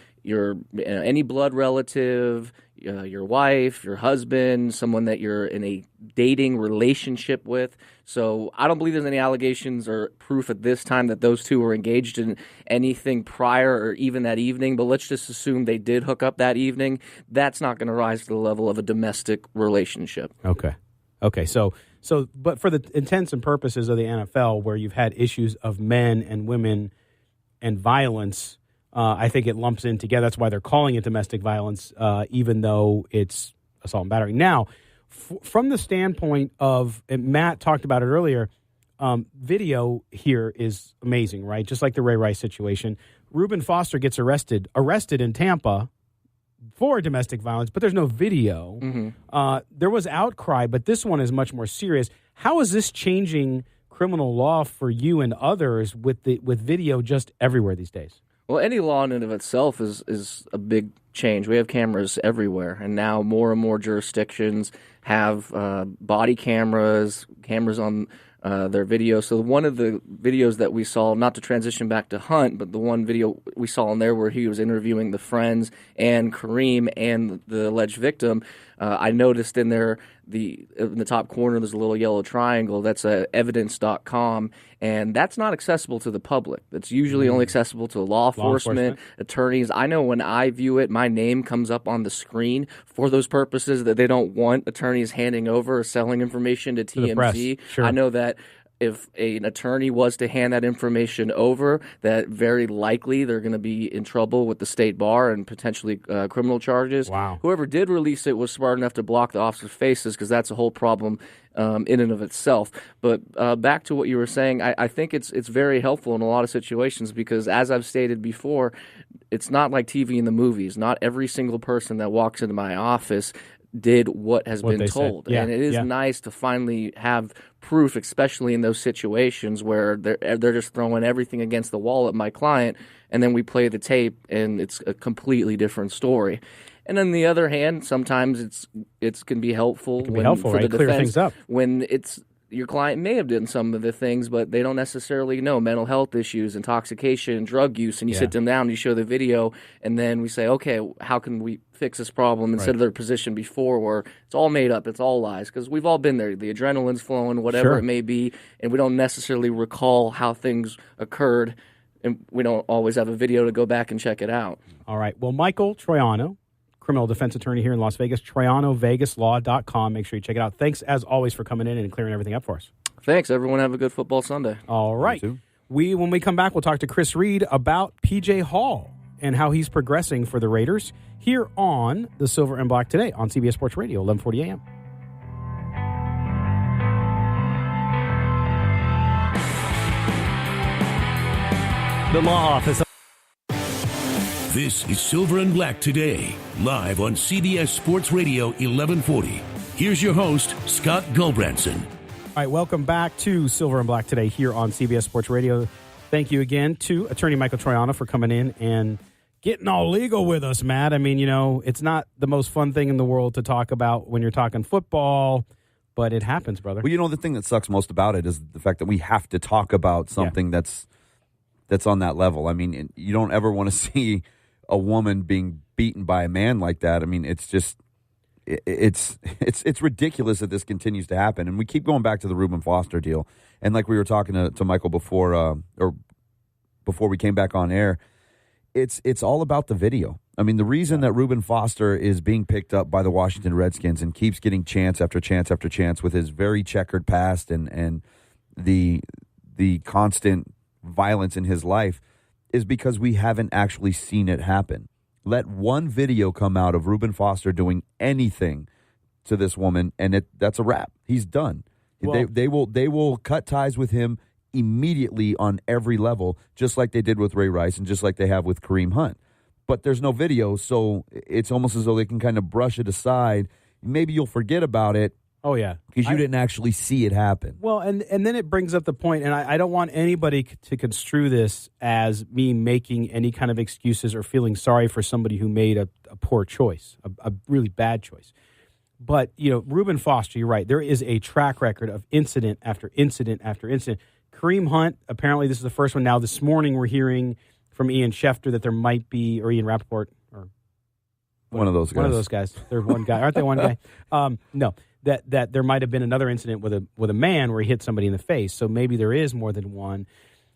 any blood relative, your wife, your husband, someone that you're in a dating relationship with. So I don't believe there's any allegations or proof at this time that those two were engaged in anything prior or even that evening. But let's just assume they did hook up that evening. That's not going to rise to the level of a domestic relationship. Okay. So, but for the intents and purposes of the NFL, where you've had issues of men and women and violence, I think it lumps in together. That's why they're calling it domestic violence, even though it's assault and battery. Now, from the standpoint of, and Matt talked about it earlier, video here is amazing, right? Just like the Ray Rice situation. Reuben Foster gets arrested in Tampa for domestic violence, but there's no video. Mm-hmm. There was outcry, but this one is much more serious. How is this changing criminal law for you and others with video just everywhere these days? Well, any law in and of itself is a big change. We have cameras everywhere, and now more and more jurisdictions have body cameras on their video. So one of the videos that we saw, not to transition back to Hunt, but the one video we saw in there where he was interviewing the friends and Kareem and the alleged victim, I noticed in there in the top corner there's a little yellow triangle. That's evidence.com, and that's not accessible to the public. That's usually only accessible to law enforcement, attorneys. I know when I view it, my name comes up on the screen for those purposes that they don't want attorneys handing over or selling information to TMZ. Sure. I know that if an attorney was to hand that information over, that very likely they're going to be in trouble with the state bar and potentially criminal charges. Wow. Whoever did release it was smart enough to block the officers' faces, because that's a whole problem in and of itself. But back to what you were saying, I think it's very helpful in a lot of situations, because as I've stated before, it's not like TV in the movies. Not every single person that walks into my office did what has been told. Yeah, and it is nice to finally have proof, especially in those situations where they're just throwing everything against the wall at my client, and then we play the tape and it's a completely different story. And on the other hand, sometimes it can be helpful for right? the defense, Clear things up. when it's your client may have done some of the things, but they don't necessarily know mental health issues, intoxication, drug use, and you sit them down and you show the video, and then we say, okay, how can we fix this problem, instead of their position before where it's all made up, it's all lies, because we've all been there. The adrenaline's flowing, whatever it may be, and we don't necessarily recall how things occurred, and we don't always have a video to go back and check it out. All right. Well, Michael Troiano, criminal defense attorney here in Las Vegas, TroianoVegasLaw.com. Make sure you check it out. Thanks, as always, for coming in and clearing everything up for us. Thanks. Everyone have a good football Sunday. All right. When we come back, we'll talk to Chris Reed about P.J. Hall and how he's progressing for the Raiders here on the Silver and Black Today on CBS Sports Radio, 1140 a.m. The Law Office. This is Silver and Black Today, live on CBS Sports Radio 1140. Here's your host, Scott Gulbranson. All right, welcome back to Silver and Black Today here on CBS Sports Radio. Thank you again to attorney Michael Troiano for coming in and getting all legal with us, Matt. I mean, it's not the most fun thing in the world to talk about when you're talking football, but it happens, brother. Well, the thing that sucks most about it is the fact that we have to talk about something that's on that level. I mean, you don't ever want to see a woman being beaten by a man like that. I mean, it's just it's ridiculous that this continues to happen. And we keep going back to the Reuben Foster deal. And like we were talking to Michael before we came back on air, it's all about the video. I mean, the reason that Reuben Foster is being picked up by the Washington Redskins and keeps getting chance after chance after chance with his very checkered past and the constant violence in his life is because we haven't actually seen it happen. Let one video come out of Reuben Foster doing anything to this woman, and that's a wrap. He's done. Well, they will cut ties with him immediately on every level, just like they did with Ray Rice and just like they have with Kareem Hunt. But there's no video, so it's almost as though they can kind of brush it aside. Maybe you'll forget about it. Oh, yeah. Because you didn't actually see it happen. Well, and then it brings up the point, and I don't want anybody to construe this as me making any kind of excuses or feeling sorry for somebody who made a poor choice, a really bad choice. But, Reuben Foster, you're right. There is a track record of incident after incident after incident. Kareem Hunt, apparently this is the first one. Now, this morning we're hearing from Ian Schefter that there might be, or Ian Rappaport, One of those guys. One of those guys. They're one guy. Aren't they one guy? No. That there might have been another incident with a man where he hit somebody in the face. So maybe there is more than one.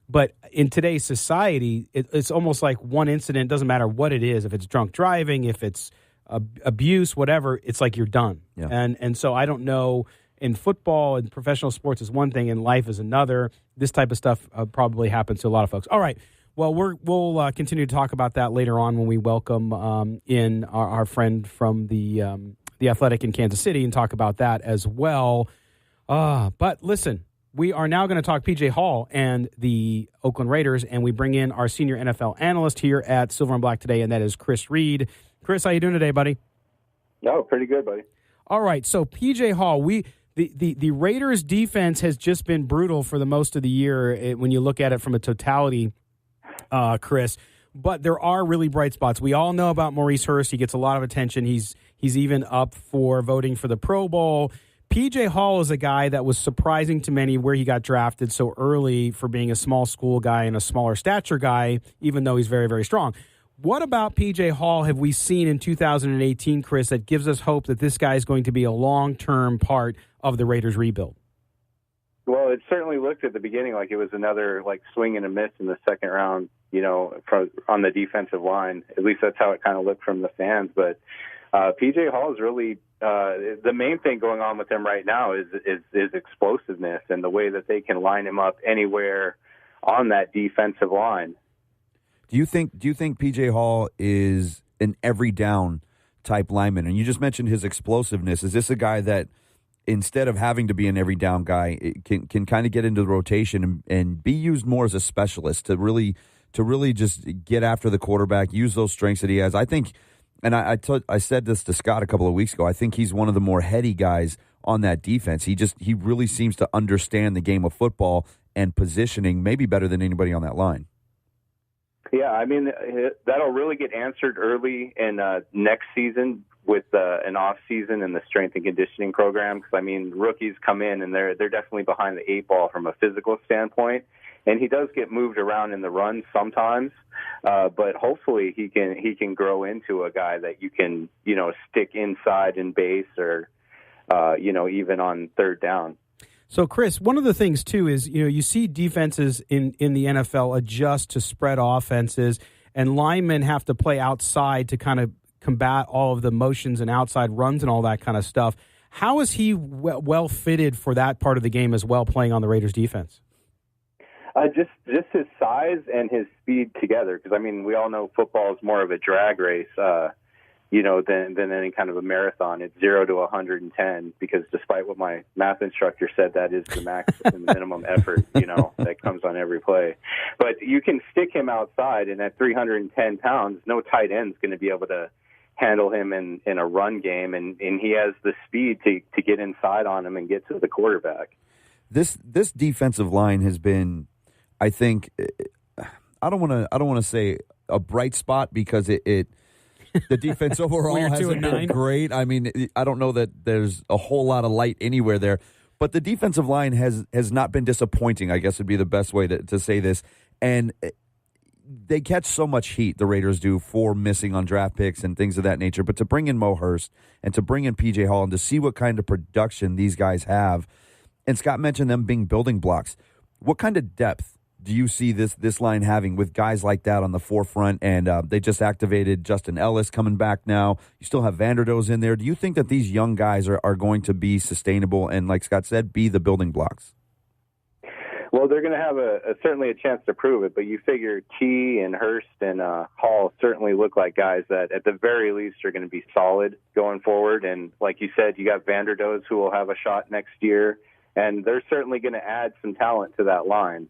But in today's society, it's almost like one incident. Doesn't matter what it is. If it's drunk driving, if it's abuse, whatever, it's like you're done. Yeah. And so I don't know. In football and professional sports is one thing, and life is another. This type of stuff probably happens to a lot of folks. All right. Well, we'll continue to talk about that later on when we welcome in our friend from the Athletic in Kansas City and talk about that as well. But listen, we are now going to talk P.J. Hall and the Oakland Raiders, and we bring in our senior NFL analyst here at Silver and Black today, and that is Chris Reed. Chris, how you doing today, buddy? No, pretty good, buddy. All right, so P.J. Hall, the Raiders' defense has just been brutal for the most of the year when you look at it from a totality, Chris. But there are really bright spots. We all know about Maurice Hurst. He gets a lot of attention. He's even up for voting for the Pro Bowl. P.J. Hall is a guy that was surprising to many where he got drafted so early for being a small school guy and a smaller stature guy, even though he's very, very strong. What about P.J. Hall have we seen in 2018, Chris, that gives us hope that this guy is going to be a long-term part of the Raiders rebuild? Well, it certainly looked at the beginning like it was another swing and a miss in the second round, on the defensive line. At least that's how it kind of looked from the fans. But P.J. Hall is really the main thing going on with him right now is explosiveness and the way that they can line him up anywhere on that defensive line. Do you think P.J. Hall is an every down type lineman? And you just mentioned his explosiveness. Is this a guy that instead of having to be an every down guy, can kind of get into the rotation and be used more as a specialist to really just get after the quarterback, use those strengths that he has? I think, and I said this to Scott a couple of weeks ago, I think he's one of the more heady guys on that defense. He really seems to understand the game of football and positioning maybe better than anybody on that line. Yeah, I mean, that'll really get answered early in next season with an off season and the strength and conditioning program. Because I mean, rookies come in and they're definitely behind the eight ball from a physical standpoint. And he does get moved around in the run sometimes, but hopefully he can grow into a guy that you can stick inside in base or even on third down. So, Chris, one of the things, too, is, you see defenses in the NFL adjust to spread offenses, and linemen have to play outside to kind of combat all of the motions and outside runs and all that kind of stuff. How is he well fitted for that part of the game as well, playing on the Raiders' defense? Just his size and his speed together, because, I mean, we all know football is more of a drag race, than any kind of a marathon. It's 0 to 110 because despite what my math instructor said, that is the max and minimum effort, that comes on every play. But you can stick him outside, and at 310 pounds, no tight end's going to be able to handle him in a run game, and he has the speed to get inside on him and get to the quarterback. This defensive line has been, I think, I don't want to say a bright spot because the defense overall hasn't been great. I mean, I don't know that there's a whole lot of light anywhere there, but the defensive line has not been disappointing, I guess would be the best way to say this. And they catch so much heat, the Raiders do, for missing on draft picks and things of that nature. But to bring in Mo Hurst and to bring in P.J. Hall and to see what kind of production these guys have, and Scott mentioned them being building blocks, what kind of depth do you see this line having with guys like that on the forefront? And they just activated Justin Ellis coming back now. You still have Vanderdoes in there. Do you think that these young guys are going to be sustainable and, like Scott said, be the building blocks? Well, they're going to have certainly a chance to prove it, but you figure T and Hurst and Hall certainly look like guys that at the very least are going to be solid going forward. And like you said, you got Vanderdoes who will have a shot next year, and they're certainly going to add some talent to that line.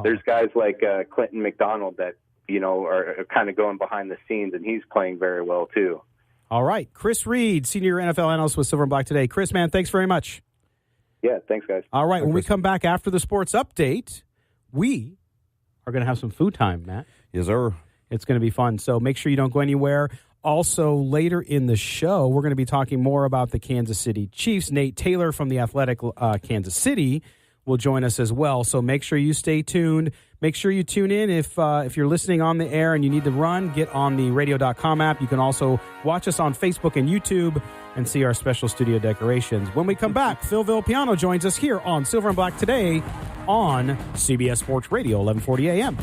There's guys like Clinton McDonald that, are kind of going behind the scenes, and he's playing very well, too. All right. Chris Reed, senior NFL analyst with Silver and Black today. Chris, man, thanks very much. Yeah, thanks, guys. All right. When we come back after the sports update, we are going to have some food time, Matt. Yes, sir. It's going to be fun, so make sure you don't go anywhere. Also, later in the show, we're going to be talking more about the Kansas City Chiefs. Nate Taylor from the Athletic Kansas City will join us as well. So make sure you stay tuned. Make sure you tune in if you're listening on the air and you need to run, get on the radio.com app. You can also watch us on Facebook and YouTube and see our special studio decorations. When we come back, Phil Villapiano joins us here on Silver and Black Today on CBS Sports Radio, 1140 a.m.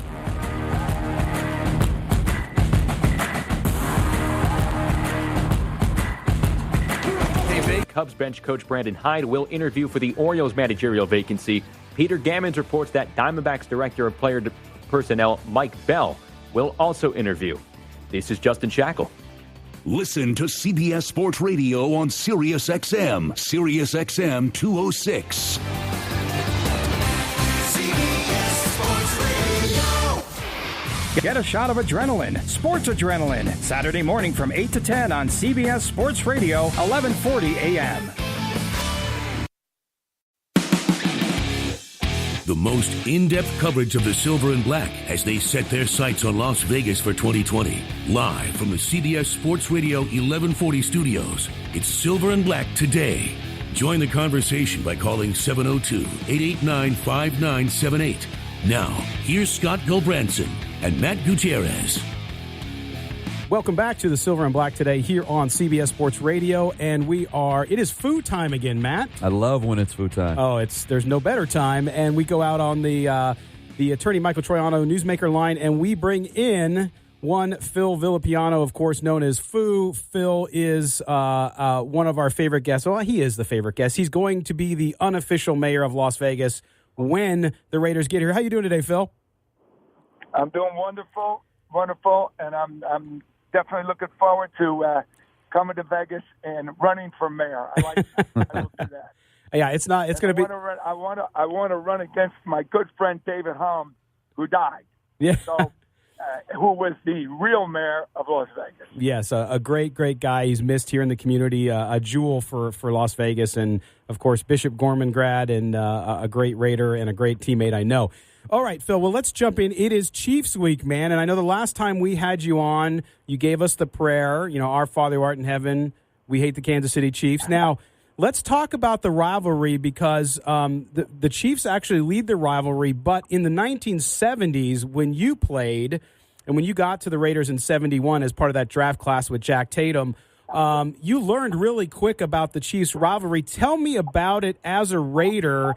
Cubs bench coach Brandon Hyde will interview for the Orioles managerial vacancy. Peter Gammons reports that Diamondbacks director of player personnel Mike Bell will also interview. This is Justin Shackle. Listen to CBS Sports Radio on SiriusXM, SiriusXM 206. Get a shot of adrenaline, sports adrenaline, Saturday morning from 8 to 10 on CBS Sports Radio, 1140 a.m. The most in-depth coverage of the Silver and Black as they set their sights on Las Vegas for 2020. Live from the CBS Sports Radio 1140 studios, it's Silver and Black Today. Join the conversation by calling 702-889-5978. Now, here's Scott Gulbranson and Matt Gutierrez. Welcome back to the Silver and Black Today here on CBS Sports Radio, and it is FOO time again, Matt. I love when it's FOO time. Oh, there's no better time, and we go out on the attorney Michael Troiano newsmaker line, and we bring in one Phil Villapiano, of course, known as FOO. Phil is one of our favorite guests. Well, he is the favorite guest. He's going to be the unofficial mayor of Las Vegas when the Raiders get here. How you doing today, Phil? I'm doing wonderful, and I'm definitely looking forward to coming to Vegas and running for mayor. I will do that. Yeah, it's not. It's going to be. I want to run against my good friend David Hum, who died. Yeah. So, who was the real mayor of Las Vegas? Yes, a great guy. He's missed here in the community. A jewel for Las Vegas, and of course Bishop Gorman grad, and a great Raider and a great teammate. I know. All right, Phil, well, let's jump in. It is Chiefs week, man, and I know the last time we had you on, you gave us the prayer, our Father who art in heaven, we hate the Kansas City Chiefs. Now, let's talk about the rivalry because the Chiefs actually lead the rivalry, but in the 1970s, when you played and when you got to the Raiders in 71 as part of that draft class with Jack Tatum, you learned really quick about the Chiefs rivalry. Tell me about it as a Raider.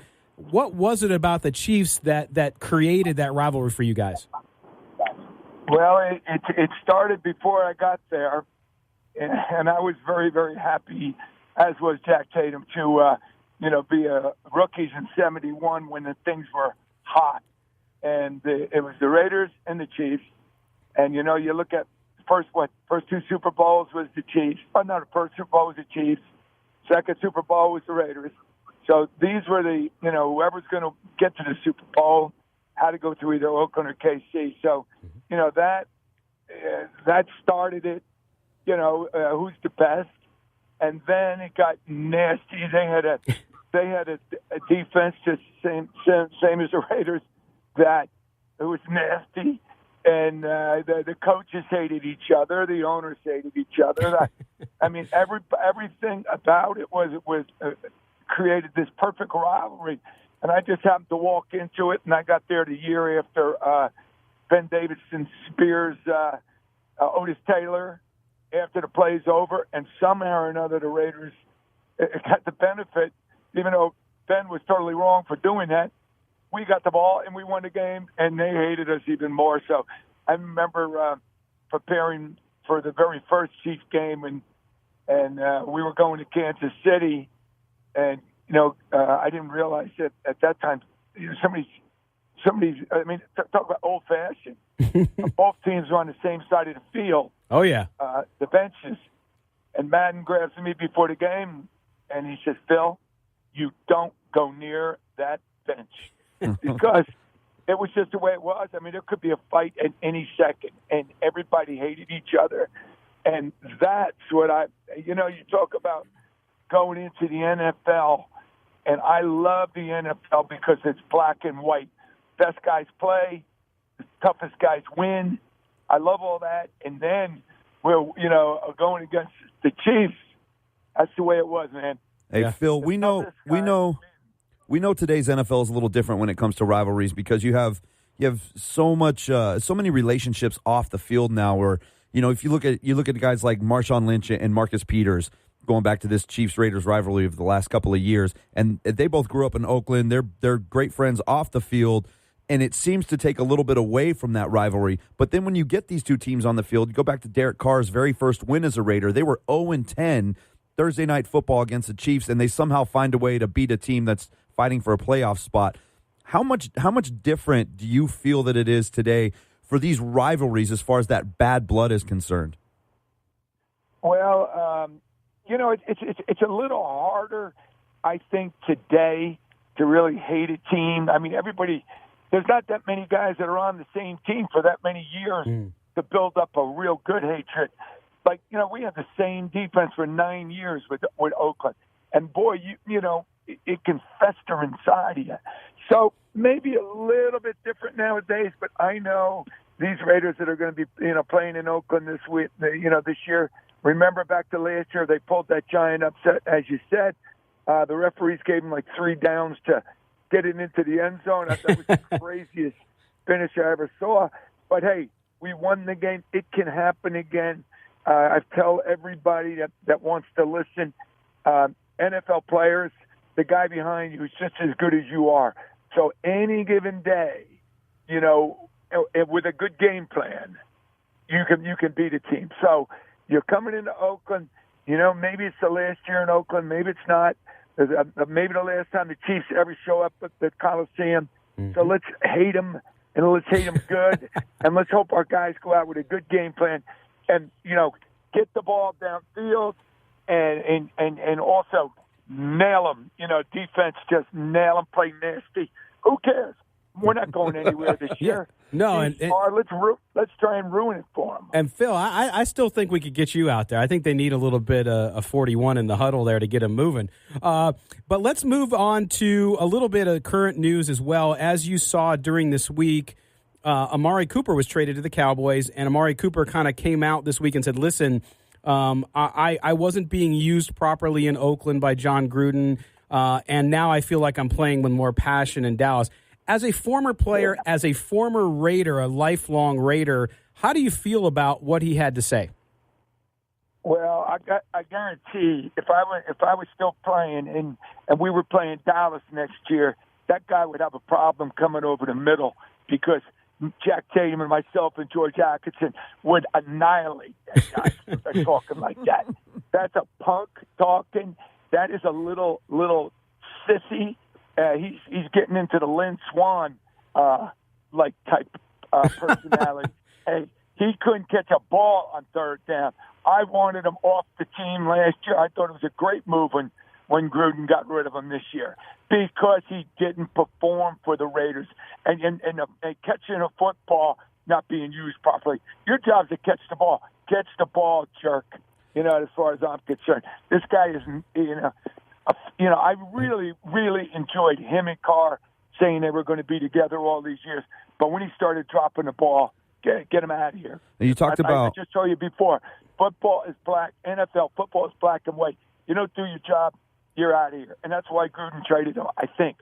What was it about the Chiefs that created that rivalry for you guys? Well, it started before I got there, and I was very, very happy, as was Jack Tatum, to be rookies in 71 when the things were hot. And it was the Raiders and the Chiefs. And, you look at first two Super Bowls was the Chiefs. Oh, no, the first Super Bowl was the Chiefs. Second Super Bowl was the Raiders. So these were whoever's going to get to the Super Bowl had to go through either Oakland or KC. So, that started it, who's the best. And then it got nasty. They had a defense just same as the Raiders that it was nasty. And the coaches hated each other. The owners hated each other. I mean, everything about it was created this perfect rivalry. And I just happened to walk into it, and I got there the year after Ben Davidson spears Otis Taylor after the play's over, and somehow or another the Raiders got the benefit, even though Ben was totally wrong for doing that. We got the ball, and we won the game, and they hated us even more. So I remember preparing for the very first Chiefs game, and we were going to Kansas City, and I didn't realize that at that time somebody's. I mean, talk about old-fashioned. Both teams were on the same side of the field. Oh yeah, the benches, and Madden grabs me before the game, and he says, "Phil, you don't go near that bench." Because it was just the way it was. I mean, there could be a fight at any second, and everybody hated each other. And that's what you talk about going into the NFL, and I love the NFL because it's black and white. Best guys play, the toughest guys win. I love all that. And then we're, going against the Chiefs. That's the way it was, man. Hey, yeah. Phil, we know we know today's NFL is a little different when it comes to rivalries because you have so many relationships off the field now. Where if you look at guys like Marshawn Lynch and Marcus Peters, going back to this Chiefs-Raiders rivalry of the last couple of years, and they both grew up in Oakland. They're great friends off the field, and it seems to take a little bit away from that rivalry. But then when you get these two teams on the field, you go back to Derek Carr's very first win as a Raider. They were 0-10 Thursday Night Football against the Chiefs, and they somehow find a way to beat a team that's fighting for a playoff spot. How much different do you feel that it is today for these rivalries as far as that bad blood is concerned? Well, it's a little harder, I think, today to really hate a team. I mean, there's not that many guys that are on the same team for that many years to build up a real good hatred. Like, we had the same defense for 9 years with Oakland. And, boy, it can fester inside of you. So maybe a little bit different nowadays, but I know these Raiders that are going to be, playing in Oakland this week, this year. Remember back to last year, they pulled that giant upset, as you said. The referees gave them like 3 downs to get it into the end zone. That was the craziest finish I ever saw. But, hey, we won the game. It can happen again. I tell everybody that wants to listen, NFL players, the guy behind you is just as good as you are. So any given day, with a good game plan, you can beat a team. So you're coming into Oakland. Maybe it's the last year in Oakland. Maybe it's not. Maybe the last time the Chiefs ever show up at the Coliseum. Mm-hmm. So let's hate them, and let's hate them good, and let's hope our guys go out with a good game plan, and get the ball downfield, and also nail them. Defense, just nail them, play nasty. Who cares? We're not going anywhere this year. No, let's try and ruin it for them. And Phil, I still think we could get you out there. I think they need a little bit of 41 in the huddle there to get them moving. But let's move on to a little bit of current news as well. As you saw during this week, Amari Cooper was traded to the Cowboys, and Amari Cooper kind of came out this week and said, "Listen, I wasn't being used properly in Oakland by John Gruden, and now I feel like I'm playing with more passion in Dallas." As a former player, as a former Raider, a lifelong Raider, how do you feel about what he had to say? Well, I guarantee if I was still playing and we were playing Dallas next year, that guy would have a problem coming over the middle because Jack Tatum and myself and George Atkinson would annihilate that guy if they're talking like that. That's a punk talking. That is a little sissy. He's getting into the Lynn Swan type personality. Hey, he couldn't catch a ball on third down. I wanted him off the team last year. I thought it was a great move when Gruden got rid of him this year because he didn't perform for the Raiders and catching a football not being used properly. Your job is to catch the ball. Catch the ball, jerk. As far as I'm concerned, this guy is I really, really enjoyed him and Carr saying they were going to be together all these years. But when he started dropping the ball, get him out of here. And you talked about... I just told you before, football is black. NFL football is black and white. You don't do your job, you're out of here. And that's why Gruden traded him, I think.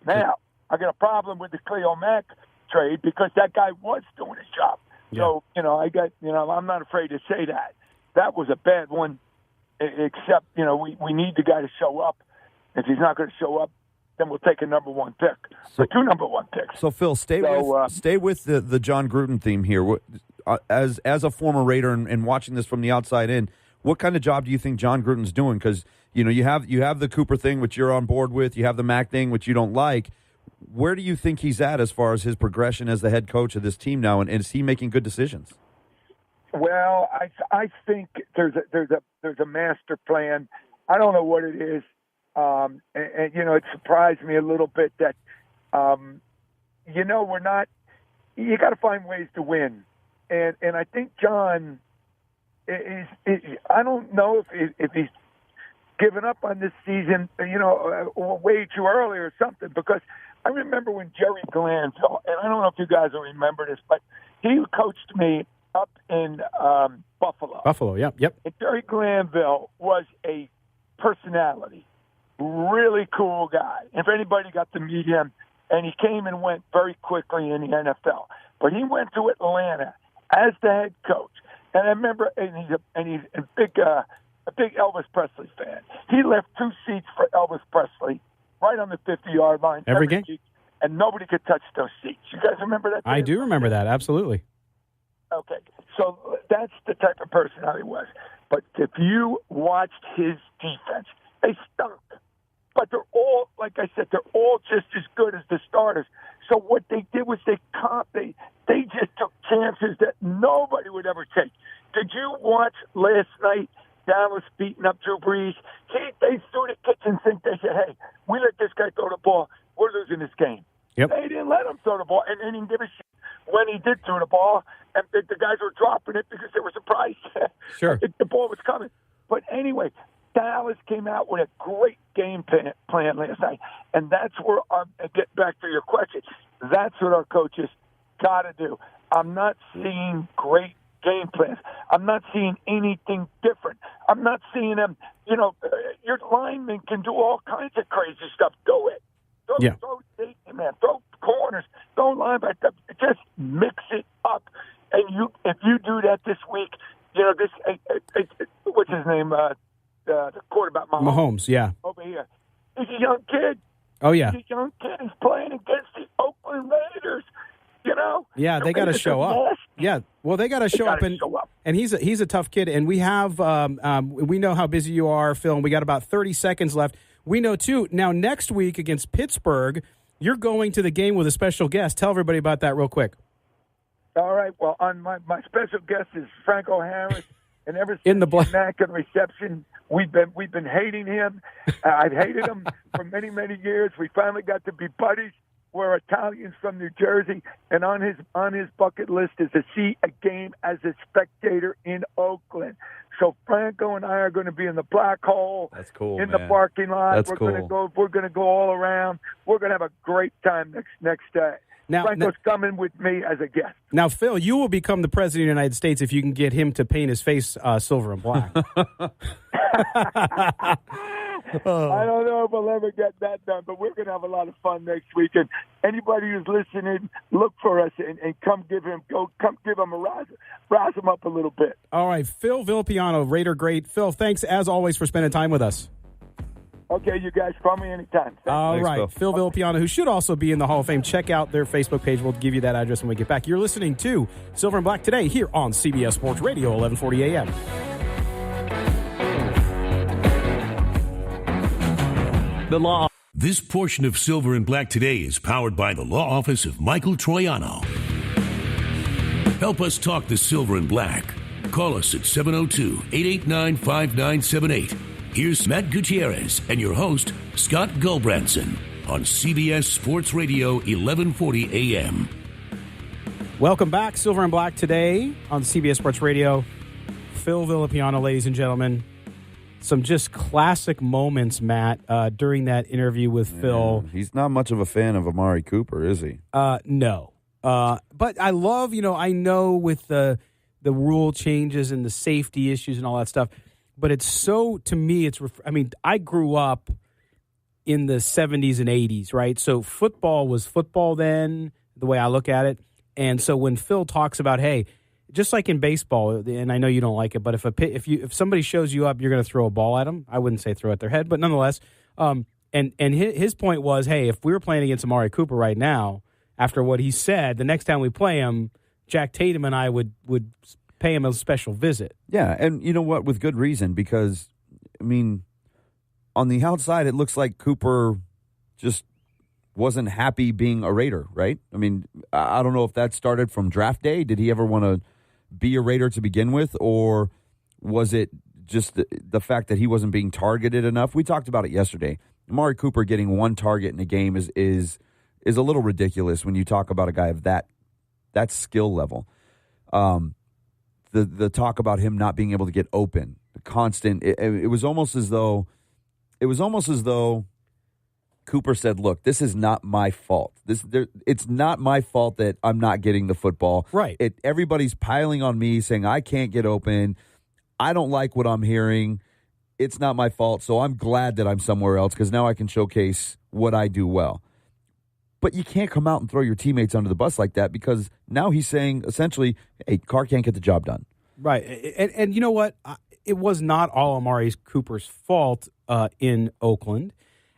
Now, I got a problem with the Khalil Mack trade because that guy was doing his job. Yeah. So, I'm not afraid to say that. That was a bad one. Except, we need the guy to show up. If he's not going to show up, then we'll take a number 1 pick. So 2 number 1 picks. So, Phil, stay with the John Gruden theme here. As a former Raider and watching this from the outside in, what kind of job do you think John Gruden's doing? Because, you have the Cooper thing, which you're on board with. You have the Mack thing, which you don't like. Where do you think he's at as far as his progression as the head coach of this team now? And is he making good decisions? Well, I think there's a master plan. I don't know what it is, and it surprised me a little bit that we're not. You got to find ways to win, and I think John is I don't know if he's given up on this season, way too early or something. Because I remember when Jerry Glanville, and I don't know if you guys will remember this, but he coached me up in Buffalo. Buffalo, yep. And Jerry Glanville was a personality. really cool guy. If anybody got to meet him, and he came and went very quickly in the NFL. But he went to Atlanta as the head coach. And I remember, and he's a big Elvis Presley fan. He left 2 seats for Elvis Presley right on the 50-yard line every game, week, and nobody could touch those seats. You guys remember that? I do remember that, absolutely. Okay, so that's the type of personality he was. But if you watched his defense, they stunk. But they're all, like I said, they're all just as good as the starters. So what they did was they just took chances that nobody would ever take. Did you watch last night Dallas beating up Drew Brees? They threw the kitchen sink. They said, hey, we let this guy throw the ball. We're losing this game. Yep. They didn't let him throw the ball, and they didn't give a shit when he did throw the ball. And the guys were dropping it because they were surprised. Sure. The ball was coming. But anyway, Dallas came out with a great game plan last night, and that's where I get back to your question. That's what our coaches got to do. I'm not seeing great game plans. I'm not seeing anything different. I'm not seeing them. Your linemen can do all kinds of crazy stuff. Do it. Throw safety, man. Throw corners. Throw linebacker. Just mix it up. And if you do that this week, what's his name? The quarterback, Mahomes, yeah. Over here. He's a young kid. Oh, yeah. He's a young kid. He's playing against the Oakland Raiders, Yeah, they got to show up. Yeah, well, they got to show up. And he's a tough kid. And we have, we know how busy you are, Phil, and we got about 30 seconds left. We know, too, now next week against Pittsburgh, you're going to the game with a special guest. Tell everybody about that real quick. All right, well, on my special guest is Franco Harris. And ever since Mack and reception, we've been hating him. I've hated him for many, many years. We finally got to be buddies. We're Italians from New Jersey, and on his bucket list is to see a game as a spectator in Oakland. So Franco and I are going to be in the black hole. That's cool, in the parking lot. That's We're cool. going to go all around. We're going to have a great time next day. Franco's coming with me as a guest. Now, Phil, you will become the president of the United States if you can get him to paint his face silver and black. I don't know if I'll ever get that done, but we're going to have a lot of fun next week. And anybody who's listening, look for us and come give him a rouse him up a little bit. All right, Phil Villapiano, Raider great. Phil, thanks as always for spending time with us. Okay, you guys, call me anytime. All right, Phil Villapiano, who should also be in the Hall of Fame. Check out their Facebook page. We'll give you that address when we get back. You're listening to Silver and Black today here on CBS Sports Radio, 1140 a.m. The law. This portion of Silver and Black today is powered by the law office of Michael Troiano. Help us talk the Silver and Black. Call us at 702-889-5978. Here's Matt Gutierrez and your host, Scott Gulbranson, on CBS Sports Radio, 1140 a.m. Welcome back, Silver and Black today on CBS Sports Radio. Phil Villapiano, ladies and gentlemen. Some just classic moments, Matt, during that interview with Phil. He's not much of a fan of Amari Cooper, is he? No. But I love, I know with the rule changes and the safety issues and all that stuff, but it's so, to me, I grew up in the 70s and 80s, right? So football was football then, the way I look at it. And so when Phil talks about, hey, just like in baseball, and I know you don't like it, but if somebody shows you up, you're going to throw a ball at them. I wouldn't say throw at their head, but nonetheless. And his point was, hey, if we were playing against Amari Cooper right now, after what he said, the next time we play him, Jack Tatum and I would pay him a special visit. Yeah, and you know what? With good reason, because, on the outside, it looks like Cooper just wasn't happy being a Raider, right? I don't know if that started from draft day. Did he ever want to be a Raider to begin with, or was it just the fact that he wasn't being targeted enough? We talked about it yesterday. Amari Cooper getting one target in a game is a little ridiculous when you talk about a guy of that skill level. The talk about him not being able to get open, the constant. It was almost as though Cooper said, "Look, this is not my fault. It's not my fault that I'm not getting the football. Right? Everybody's piling on me, saying I can't get open. I don't like what I'm hearing. it's not my fault, so I'm glad that I'm somewhere else because now I can showcase what I do well. But you can't come out and throw your teammates under the bus like that because now he's saying essentially, hey, Carr can't get the job done. Right. And you know what? It was not all Amari Cooper's fault in Oakland.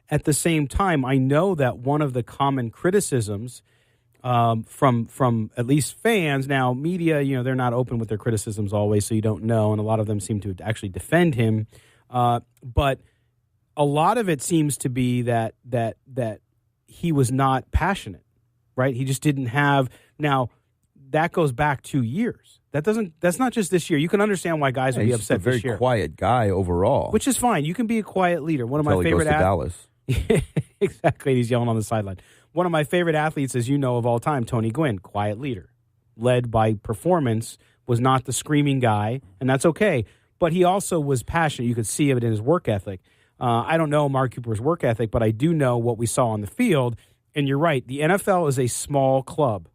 At the same time, I know that one of the common criticisms from at least fans, now media, they're not open with their criticisms always, so you don't know, and a lot of them seem to actually defend him. But a lot of it seems to be that he was not passionate, right? He just didn't have. Now, that goes back 2 years. That's not just this year. You can understand why guys would be upset this year. He's a very quiet guy overall. Which is fine. You can be a quiet leader. One of my favorite Dallas. Exactly. He's yelling on the sideline. One of my favorite athletes, as you know, of all time, Tony Gwynn, quiet leader. Led by performance, was not the screaming guy, and that's okay. But he also was passionate. You could see it in his work ethic. I don't know Amari Cooper's work ethic, but I do know what we saw on the field. And you're right. The NFL is a small club.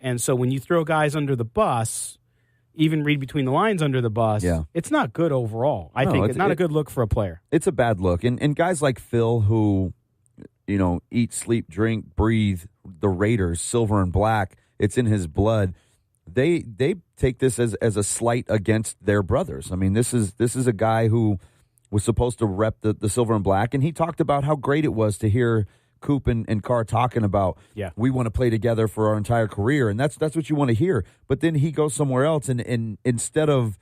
And so when you throw guys under the bus, even read between the lines under the bus, it's not good overall. I think it's not a good look for a player. It's a bad look. And guys like Phil who, eat, sleep, drink, breathe the Raiders, silver and black, it's in his blood. They take this as a slight against their brothers. I mean, this is a guy who was supposed to rep the silver and black, and he talked about how great it was to hear Coop and Carr talking about, we want to play together for our entire career, and that's what you want to hear. But then he goes somewhere else, and instead of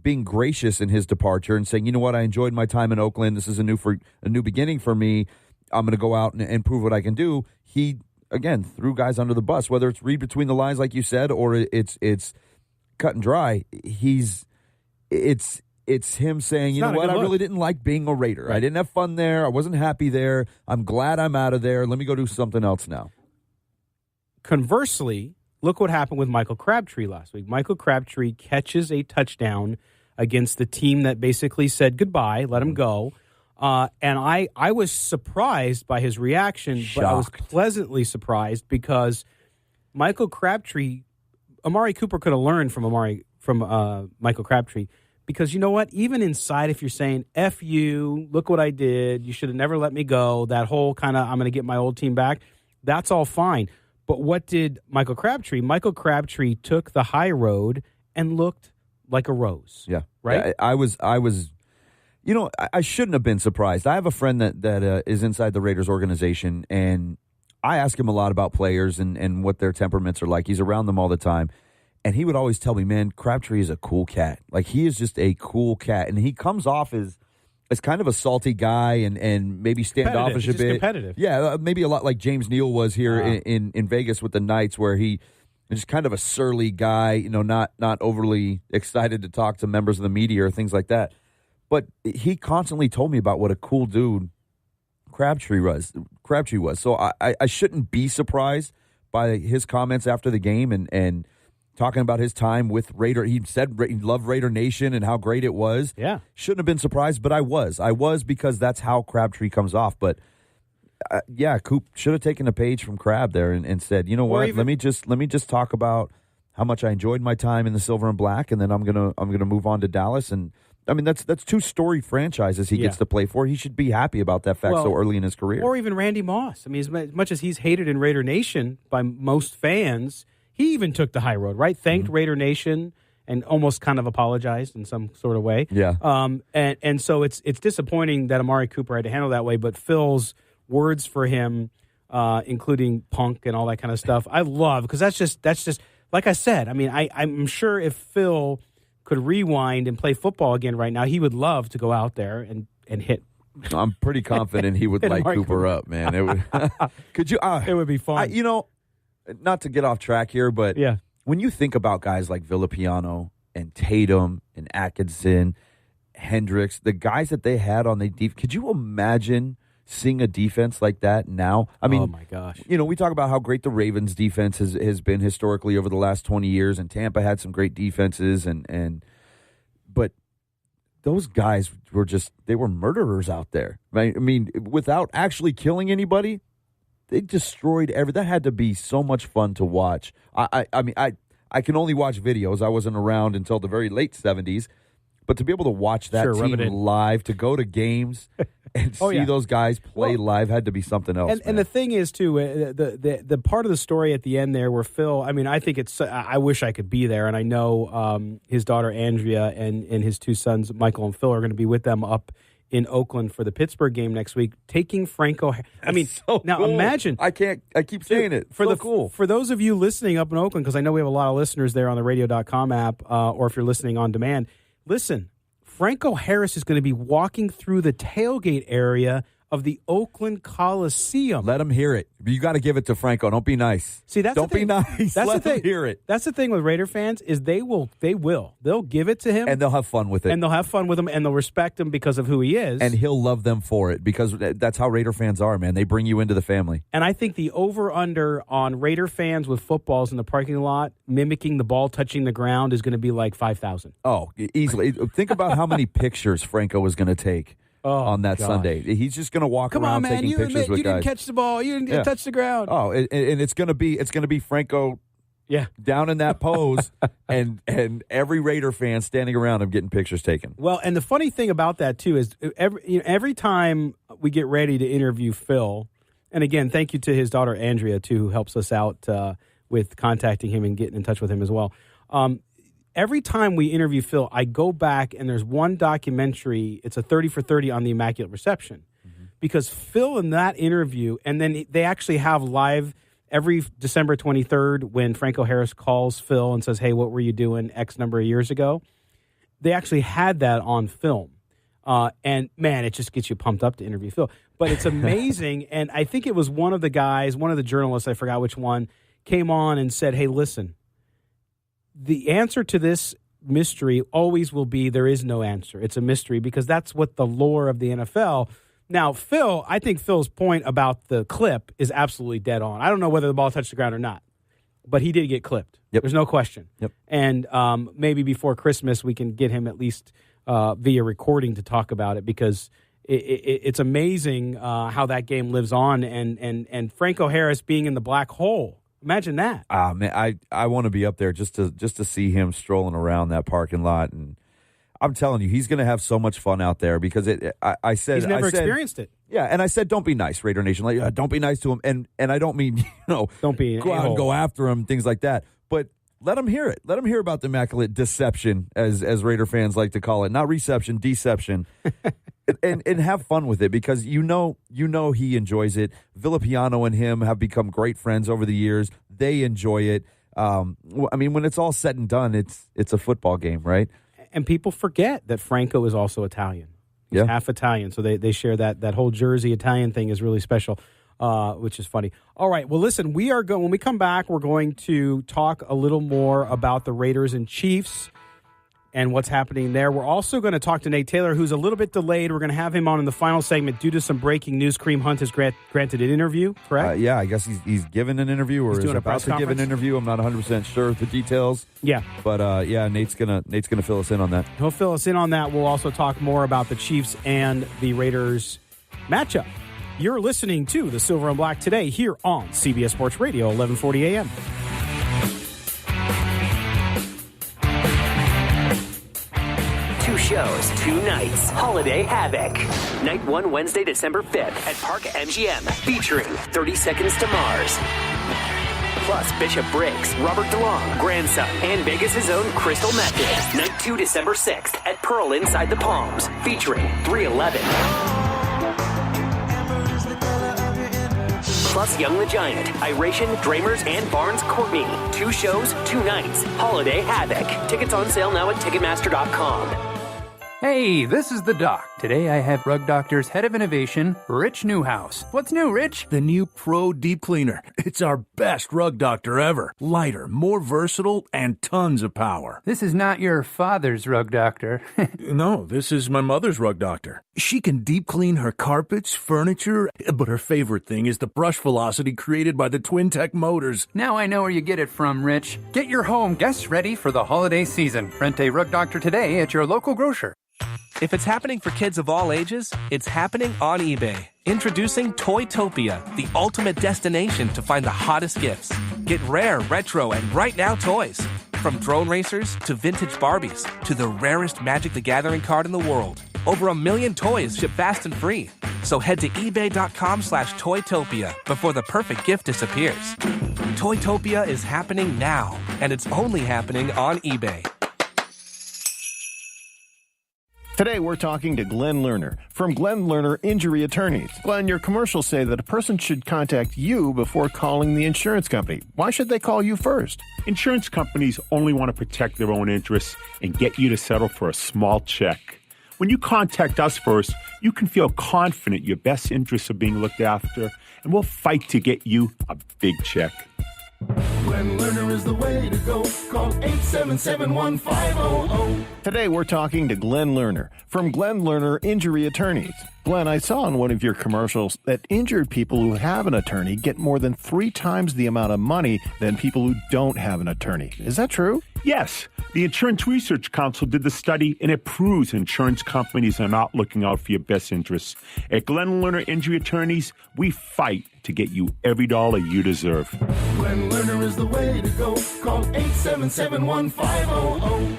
being gracious in his departure and saying, you know what, I enjoyed my time in Oakland, this is a new beginning for me, I'm going to go out and prove what I can do, he, again, threw guys under the bus, whether it's read between the lines, like you said, or it's cut and dry. It's him saying, you know what, I really didn't like being a Raider. Right. I didn't have fun there. I wasn't happy there. I'm glad I'm out of there. Let me go do something else now. Conversely, look what happened with Michael Crabtree last week. Michael Crabtree catches a touchdown against the team that basically said goodbye, let him go. And I was surprised by his reaction, but I was pleasantly surprised because Michael Crabtree, Amari Cooper could have learned from Michael Crabtree. Because you know what? Even inside, if you're saying, F you, look what I did, you should have never let me go, that whole kind of I'm going to get my old team back, that's all fine. But what did Michael Crabtree? Michael Crabtree took the high road and looked like a rose. Yeah. Right? I was I shouldn't have been surprised. I have a friend that is inside the Raiders organization, and I ask him a lot about players and what their temperaments are like. He's around them all the time. And he would always tell me, man, Crabtree is a cool cat. Like, he is just a cool cat. And he comes off as kind of a salty guy and maybe standoffish a bit. Competitive. Yeah, maybe a lot like James Neal was here in Vegas with the Knights, where he is just kind of a surly guy, not overly excited to talk to members of the media or things like that. But he constantly told me about what a cool dude Crabtree was. So I shouldn't be surprised by his comments after the game and talking about his time with Raider. He said he loved Raider Nation and how great it was. Yeah. Shouldn't have been surprised, but I was. I was, because that's how Crabtree comes off. But, Coop should have taken a page from Crab there and said, you know what, let me just talk about how much I enjoyed my time in the silver and black, and then I'm gonna move on to Dallas. And I mean, that's two storied franchises he gets to play for. He should be happy about that fact so early in his career. Or even Randy Moss. I mean, as much as he's hated in Raider Nation by most fans, he even took the high road, right? Thanked Raider Nation and almost kind of apologized in some sort of way. Yeah. And so it's disappointing that Amari Cooper had to handle that way, but Phil's words for him, including punk and all that kind of stuff, I love, because that's just like I said. I mean, I'm sure if Phil could rewind and play football again right now, he would love to go out there and hit. I'm pretty confident he would light Cooper up, man. It would. Could you? It would be fun. Not to get off track here, but when you think about guys like Villapiano and Tatum and Atkinson, Hendricks, the guys that they had on the defense, could you imagine seeing a defense like that now? I mean, oh my gosh. We talk about how great the Ravens defense has been historically over the last 20 years, and Tampa had some great defenses, but those guys they were murderers out there. I mean, without actually killing anybody, they destroyed that had to be so much fun to watch. I mean, I can only watch videos. I wasn't around until the very late 70s, But to be able to watch that team live, to go to games and see those guys play live had to be something else. And the thing is, too, the part of the story at the end there where Phil, I mean, I think I wish I could be there. And I know his daughter Andrea and his two sons, Michael and Phil, are going to be with them up in Oakland for the Pittsburgh game next week, taking Franco. I mean, now cool. Imagine. I keep saying it. Cool. For those of you listening up in Oakland, because I know we have a lot of listeners there on the radio.com app, or if you're listening on demand, listen, Franco Harris is going to be walking through the tailgate area of the Oakland Coliseum. Let him hear it. You got to give it to Franco. Don't be nice. See, that's Don't be nice. That's Let him hear it. That's the thing with Raider fans is they'll give it to him, and they'll have fun with it, and they'll have fun with him, and they'll respect him because of who he is, and he'll love them for it because that's how Raider fans are, man. They bring you into the family. And I think the over/under on Raider fans with footballs in the parking lot mimicking the ball touching the ground is going to be like 5,000. Oh, easily. Think about how many pictures Franco was going to take. On that Sunday. He's just going to walk around taking pictures with guys. You didn't catch the ball. You didn't touch the ground. Oh, and it's going to be Franco down in that pose and every Raider fan standing around him getting pictures taken. Well, and the funny thing about that, too, is every time we get ready to interview Phil, and again, thank you to his daughter Andrea, too, who helps us out with contacting him and getting in touch with him as well. Every time we interview Phil, I go back and there's one documentary. It's a 30 for 30 on the Immaculate Reception. Mm-hmm. Because Phil in that interview, and then they actually have live every December 23rd when Franco Harris calls Phil and says, hey, what were you doing X number of years ago? They actually had that on film. And, man, it just gets you pumped up to interview Phil. But it's amazing. And I think it was one of the guys, one of the journalists, I forgot which one, came on and said, hey, listen. The answer to this mystery always will be there is no answer. It's a mystery because that's what the lore of the NFL. Now, I think Phil's point about the clip is absolutely dead on. I don't know whether the ball touched the ground or not, but he did get clipped. Yep. There's no question. Yep. And maybe before Christmas we can get him at least via recording to talk about it because it's amazing how that game lives on and Franco Harris being in the black hole. Imagine that. Man, I want to be up there just to see him strolling around that parking lot, and I'm telling you, he's going to have so much fun out there because I said he's never experienced it. Yeah, and I said, don't be nice, Raider Nation. Like, don't be nice to him, and I don't mean don't be go out and go after him, things like that. But let him hear it. Let him hear about the immaculate deception, as Raider fans like to call it, not reception, deception. And have fun with it because you know he enjoys it. Villapiano and him have become great friends over the years. They enjoy it. I mean, when it's all said and done, it's a football game, right? And people forget that Franco is also Italian. He's half Italian, so they share that whole Jersey Italian thing is really special, which is funny. All right, well, listen, when we come back, we're going to talk a little more about the Raiders and Chiefs and what's happening there. We're also going to talk to Nate Taylor, who's a little bit delayed. We're going to have him on in the final segment due to some breaking news. Kareem Hunt has granted an interview, correct? Yeah, I guess he's given an interview or is about to give an interview. I'm not 100% sure of the details. Yeah. But, Nate's gonna fill us in on that. He'll fill us in on that. We'll also talk more about the Chiefs and the Raiders matchup. You're listening to the Silver and Black today here on CBS Sports Radio, 1140 a.m. Shows, 2 nights, Holiday Havoc. Night 1, Wednesday, December 5th at Park MGM, featuring 30 Seconds to Mars. Plus Bishop Briggs, Robert DeLong, Grandson, and Vegas' own Crystal Method. Night 2, December 6th at Pearl Inside the Palms, featuring 311. Plus Young the Giant, Iration, Dramers, and Barnes Courtney. 2 shows, 2 nights, Holiday Havoc. Tickets on sale now at Ticketmaster.com. Hey, this is the Doc. Today I have Rug Doctor's Head of Innovation, Rich Newhouse. What's new, Rich? The new Pro Deep Cleaner. It's our best Rug Doctor ever. Lighter, more versatile, and tons of power. This is not your father's Rug Doctor. No, this is my mother's Rug Doctor. She can deep clean her carpets, furniture, but her favorite thing is the brush velocity created by the Twin Tech motors. Now I know where you get it from, Rich. Get your home guests ready for the holiday season. Rent a Rug Doctor today at your local grocer. If it's happening for kids of all ages, it's happening on eBay. Introducing Toytopia, the ultimate destination to find the hottest gifts. Get rare, retro, and right now toys. From drone racers to vintage Barbies to the rarest Magic the Gathering card in the world. Over 1 million toys ship fast and free. So head to ebay.com/Toytopia before the perfect gift disappears. Toytopia is happening now, and it's only happening on eBay. Today, we're talking to Glenn Lerner from Glenn Lerner Injury Attorneys. Glenn, your commercials say that a person should contact you before calling the insurance company. Why should they call you first? Insurance companies only want to protect their own interests and get you to settle for a small check. When you contact us first, you can feel confident your best interests are being looked after, and we'll fight to get you a big check. Glenn Lerner is the way to go. Call 877-1500. Today, we're talking to Glenn Lerner from Glenn Lerner Injury Attorneys. Glenn, I saw in one of your commercials that injured people who have an attorney get more than 3 times the amount of money than people who don't have an attorney. Is that true? Yes. The Insurance Research Council did the study, and it proves insurance companies are not looking out for your best interests. At Glenn Lerner Injury Attorneys, we fight to get you every dollar you deserve. Glenn Lerner is the way to go. Call 877-1500.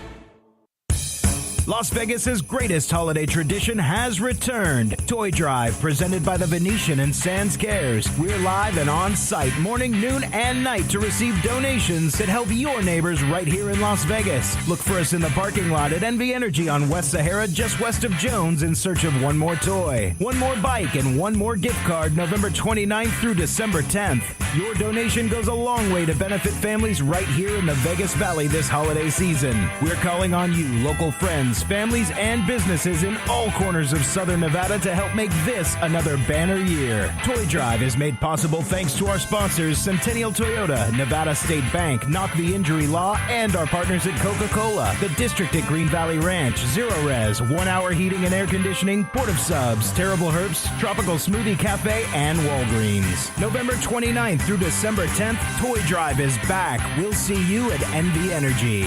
Las Vegas's greatest holiday tradition has returned. Toy Drive, presented by the Venetian and Sands Cares. We're live and on site morning, noon, and night to receive donations that help your neighbors right here in Las Vegas. Look for us in the parking lot at NV Energy on West Sahara, just west of Jones, in search of one more toy, one more bike, and one more gift card November 29th through December 10th. Your donation goes a long way to benefit families right here in the Vegas Valley this holiday season. We're calling on you, local friends, families, and businesses in all corners of Southern Nevada to help make this another banner year. Toy Drive is made possible thanks to our sponsors, Centennial Toyota, Nevada State Bank, Knock the Injury Law, and our partners at Coca-Cola, the District at Green Valley Ranch, Zero Res, 1 Hour Heating and Air Conditioning, Port of Subs, Terrible Herbs, Tropical Smoothie Cafe, and Walgreens. November 29th through December 10th, Toy Drive is back. We'll see you at NV Energy.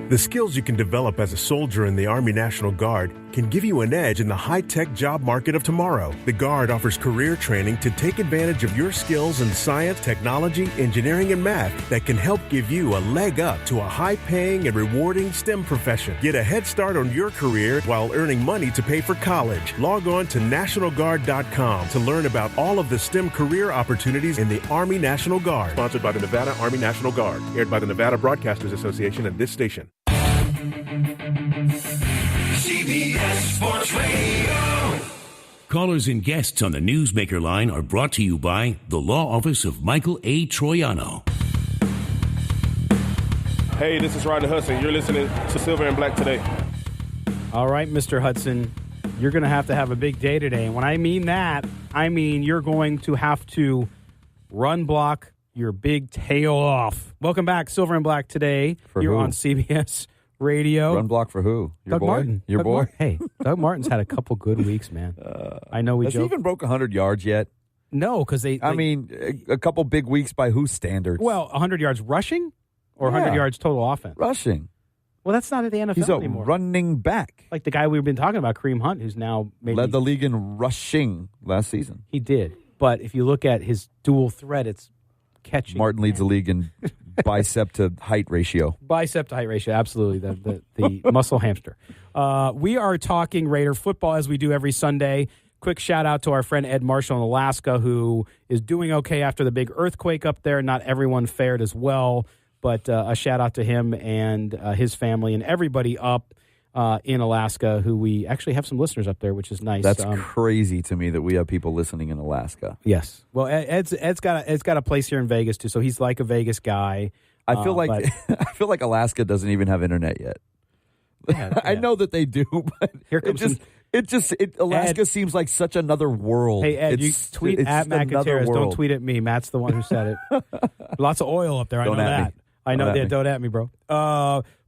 The skills you can develop as a soldier in the Army National Guard can give you an edge in the high-tech job market of tomorrow. The Guard offers career training to take advantage of your skills in science, technology, engineering, and math that can help give you a leg up to a high-paying and rewarding STEM profession. Get a head start on your career while earning money to pay for college. Log on to NationalGuard.com to learn about all of the STEM career opportunities in the Army National Guard. Sponsored by the Nevada Army National Guard. Aired by the Nevada Broadcasters Association and this station. CBS Sports Radio. Callers and guests on the Newsmaker line are brought to you by the law office of Michael A. Troiano. Hey, this is Rodney Hudson. You're listening to Silver and Black today. All right, Mr. Hudson, you're going to have a big day today. And when I mean that, I mean you're going to have to run block your big tail off. Welcome back, Silver and Black today. You're on CBS Radio. Run block for who? Your Doug boy? Martin. Your Doug boy? Martin. Hey, Doug Martin's had a couple good weeks, man. I know we Has joke. he even broke 100 yards yet? No, because I mean, a couple big weeks by whose standards? Well, 100 yards rushing or 100 yards total offense? Rushing. Well, that's not at the NFL He's a anymore. running back. Like the guy we've been talking about, Kareem Hunt, who's now led the league in rushing last season. He did. But if you look at his dual threat, it's catching. Martin leads the league in bicep to height ratio. Bicep to height ratio, absolutely. The muscle hamster. We are talking Raider football as we do every Sunday. Quick shout out to our friend Ed Marshall in Alaska, who is doing okay after the big earthquake up there. Not everyone fared as well, but a shout out to him and his family and everybody up in Alaska, who we actually have some listeners up there, which is nice. That's crazy to me that we have people listening in Alaska. Yes. Well, Ed's got a place here in Vegas too, so he's like a Vegas guy. I feel like I feel like Alaska doesn't even have internet yet. Yeah. I know that they do, but here comes Alaska seems like such another world. Hey Ed, you tweet at McIntyre. Don't tweet at me. Matt's the one who said it. Lots of oil up there. I know that. I know that. Don't at me, bro.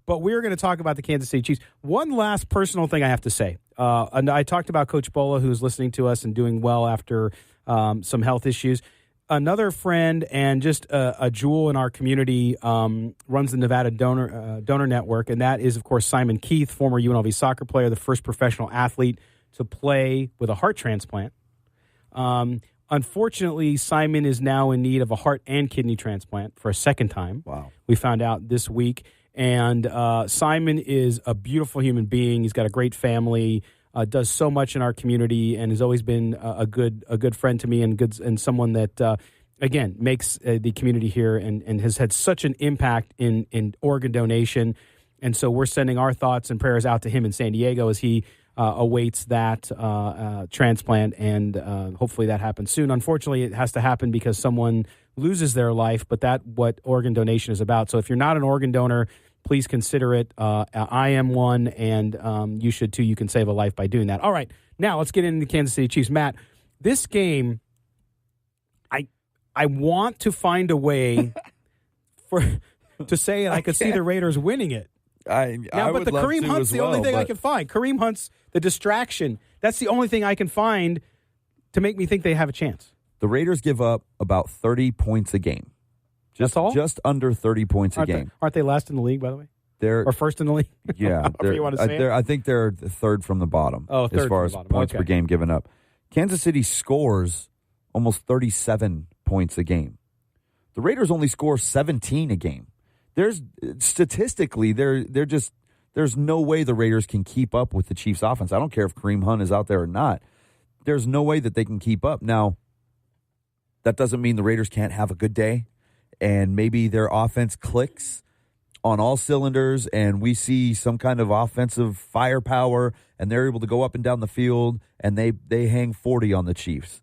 But we're going to talk about the Kansas City Chiefs. One last personal thing I have to say. And I talked about Coach Bola, who's listening to us and doing well after some health issues. Another friend and just a jewel in our community runs the Nevada Donor Network, and that is, of course, Simon Keith, former UNLV soccer player, the first professional athlete to play with a heart transplant. Unfortunately, Simon is now in need of a heart and kidney transplant for a second time. Wow. We found out this week. And Simon is a beautiful human being. He's got a great family, does so much in our community, and has always been a good friend to me and someone that, again, makes the community here and has had such an impact in organ donation. And so we're sending our thoughts and prayers out to him in San Diego as he awaits that transplant, and hopefully that happens soon. Unfortunately, it has to happen because someone loses their life, but that's what organ donation is about. So if you're not an organ donor, please consider it. I am one, and you should too. You can save a life by doing that. All right, now let's get into the Kansas City Chiefs. Matt, this game, I want to find a way to say I could see the Raiders winning it. But the Kareem Hunt's the only thing I can find. Kareem Hunt's the distraction. That's the only thing I can find to make me think they have a chance. The Raiders give up about 30 points a game. That's all? Just under 30 points a game. Aren't they last in the league, by the way? Or first in the league? Yeah. You want to say I think they're third from the bottom as far as points per game given up. Kansas City scores almost 37 points a game. The Raiders only score 17 a game. There's no way the Raiders can keep up with the Chiefs' offense. I don't care if Kareem Hunt is out there or not. There's no way that they can keep up. Now, that doesn't mean the Raiders can't have a good day, and maybe their offense clicks on all cylinders, and we see some kind of offensive firepower, and they're able to go up and down the field, and they hang 40 on the Chiefs.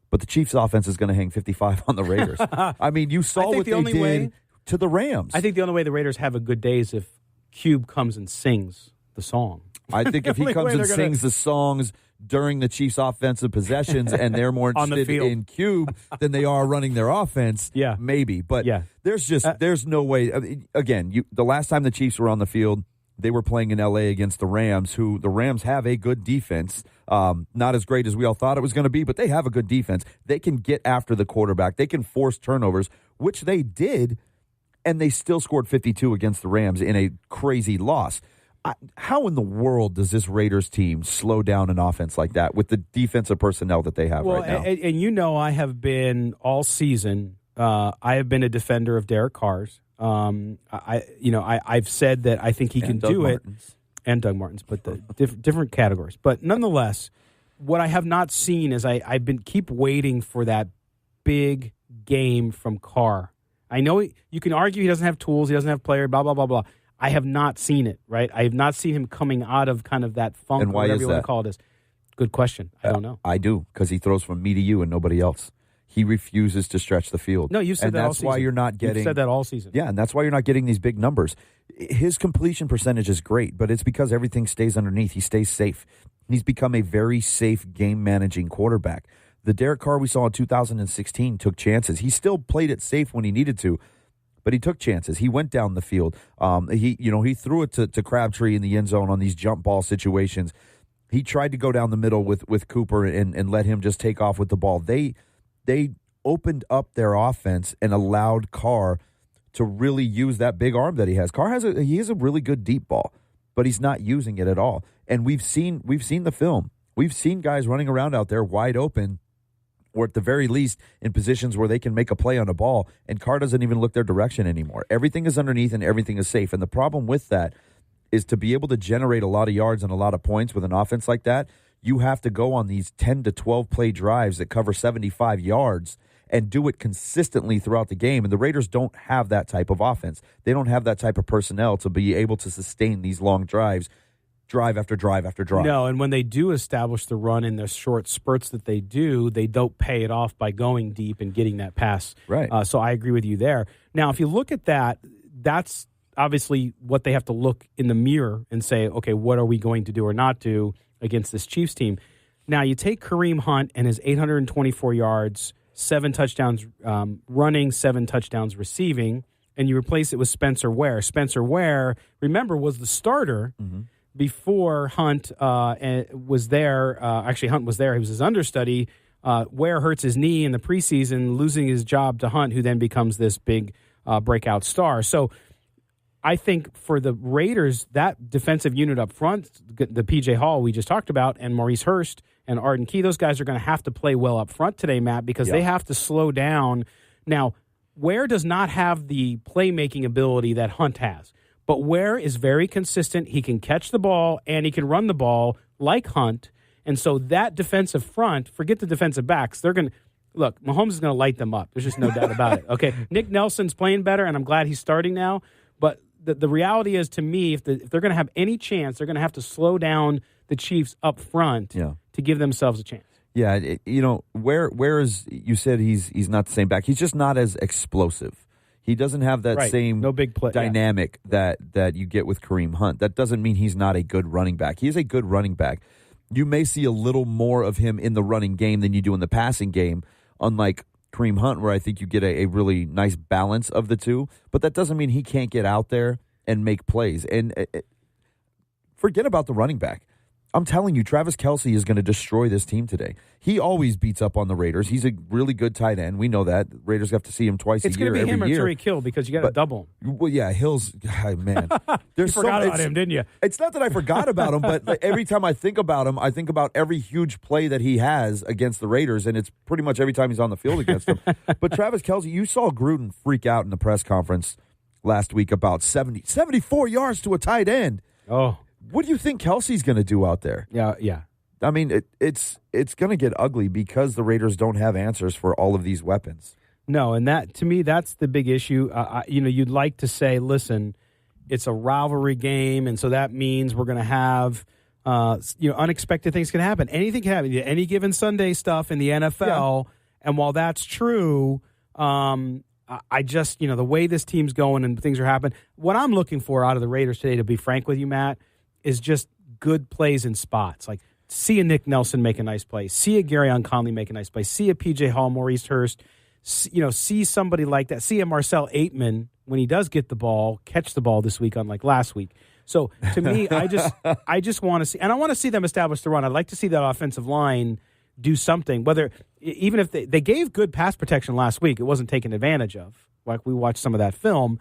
But the Chiefs' offense is going to hang 55 on the Raiders. I mean, you saw what they did to the Rams. I think the only way the Raiders have a good day is if Cube comes and sings the song. I think if he comes and sings the songs during the Chiefs' offensive possessions and they're more interested in Cube than they are running their offense, maybe. But there's no way. I mean, again, the last time the Chiefs were on the field, they were playing in L.A. against the Rams, who the Rams have a good defense. Not as great as we all thought it was going to be, but they have a good defense. They can get after the quarterback. They can force turnovers, which they did, and they still scored 52 against the Rams in a crazy loss. How in the world does this Raiders team slow down an offense like that with the defensive personnel that they have right now? And I have been all season, I have been a defender of Derek Carr's. I've said that I think he can do it. And Doug Martin's, but the different categories. But nonetheless, what I have not seen is I've been keep waiting for that big game from Carr. I know you can argue he doesn't have tools, he doesn't have player, blah, blah, blah, blah. I have not seen it, right? I have not seen him coming out of kind of that funk, and why whatever is you want to call it is. Good question. I don't know. I do, because he throws from me to you and nobody else. He refuses to stretch the field. No, you said that all season. And that's why you're not getting... You've said that all season. Yeah, and that's why you're not getting these big numbers. His completion percentage is great, but it's because everything stays underneath. He stays safe. He's become a very safe game-managing quarterback. The Derek Carr we saw in 2016 took chances. He still played it safe when he needed to, but he took chances. He went down the field. He threw it to Crabtree in the end zone on these jump ball situations. He tried to go down the middle with Cooper and let him just take off with the ball. They opened up their offense and allowed Carr to really use that big arm that he has. Carr has a really good deep ball, but he's not using it at all. And we've seen the film. We've seen guys running around out there wide open, or at the very least in positions where they can make a play on a ball, and Carr doesn't even look their direction anymore. Everything is underneath and everything is safe. And the problem with that is to be able to generate a lot of yards and a lot of points with an offense like that, you have to go on these 10 to 12 play drives that cover 75 yards and do it consistently throughout the game. And the Raiders don't have that type of offense. They don't have that type of personnel to be able to sustain these long drives, drive after drive after drive. No, and when they do establish the run in the short spurts that they don't pay it off by going deep and getting that pass. Right. So I agree with you there. Now, if you look at that, that's obviously what they have to look in the mirror and say, okay, what are we going to do or not do against this Chiefs team? Now, you take Kareem Hunt and his 824 yards, 7 touchdowns running, 7 touchdowns receiving, and you replace it with Spencer Ware. Spencer Ware, remember, was the starter before Hunt was there. Actually, Hunt was there. He was his understudy. Ware hurts his knee in the preseason, losing his job to Hunt, who then becomes this big breakout star. So I think for the Raiders, that defensive unit up front, the P.J. Hall we just talked about, and Maurice Hurst and Arden Key. Those guys are going to have to play well up front today, Matt, because they have to slow down. Now, Ware does not have the playmaking ability that Hunt has, but Ware is very consistent. He can catch the ball and he can run the ball like Hunt. And so that defensive front, forget the defensive backs, they're going to look, Mahomes is going to light them up. There's just no doubt about it. Okay, Nick Nelson's playing better, and I'm glad he's starting now. But the reality is, to me, if they're going to have any chance, they're going to have to slow down the Chiefs up front to give themselves a chance. Yeah, where is, you said he's not the same back. He's just not as explosive. He doesn't have that same no big play dynamic that you get with Kareem Hunt. That doesn't mean he's not a good running back. He is a good running back. You may see a little more of him in the running game than you do in the passing game, unlike Kareem Hunt, where I think you get a really nice balance of the two. But that doesn't mean he can't get out there and make plays. And forget about the running back. I'm telling you, Travis Kelce is going to destroy this team today. He always beats up on the Raiders. He's a really good tight end. We know that. Raiders have to see him twice a year. It's going to be him or year. Tyreek Hill because you got to double him. Well, yeah, Hill's, man. You forgot about him, didn't you? It's not that I forgot about him, but every time I think about him, I think about every huge play that he has against the Raiders, and it's pretty much every time he's on the field against them. But Travis Kelce, you saw Gruden freak out in the press conference last week about 74 yards to a tight end. Oh. What do you think Kelsey's going to do out there? Yeah. I mean, it's going to get ugly because the Raiders don't have answers for all of these weapons. No, and that, to me, that's the big issue. You'd like to say, listen, it's a rivalry game, and so that means we're going to have, unexpected things can happen. Anything can happen. Any given Sunday stuff in the NFL, and while that's true, I just, the way this team's going and things are happening, what I'm looking for out of the Raiders today, to be frank with you, Matt, is just good plays in spots. Like, see a Nick Nelson make a nice play. See a Garyon Conley make a nice play. See a P.J. Hall, Maurice Hurst. See somebody like that. See a Marcel Aitman, when he does get the ball, catch the ball this week, unlike last week. So, to me, I just want to see, and I want to see them establish the run. I'd like to see that offensive line do something, even if they gave good pass protection last week, it wasn't taken advantage of. Like, we watched some of that film.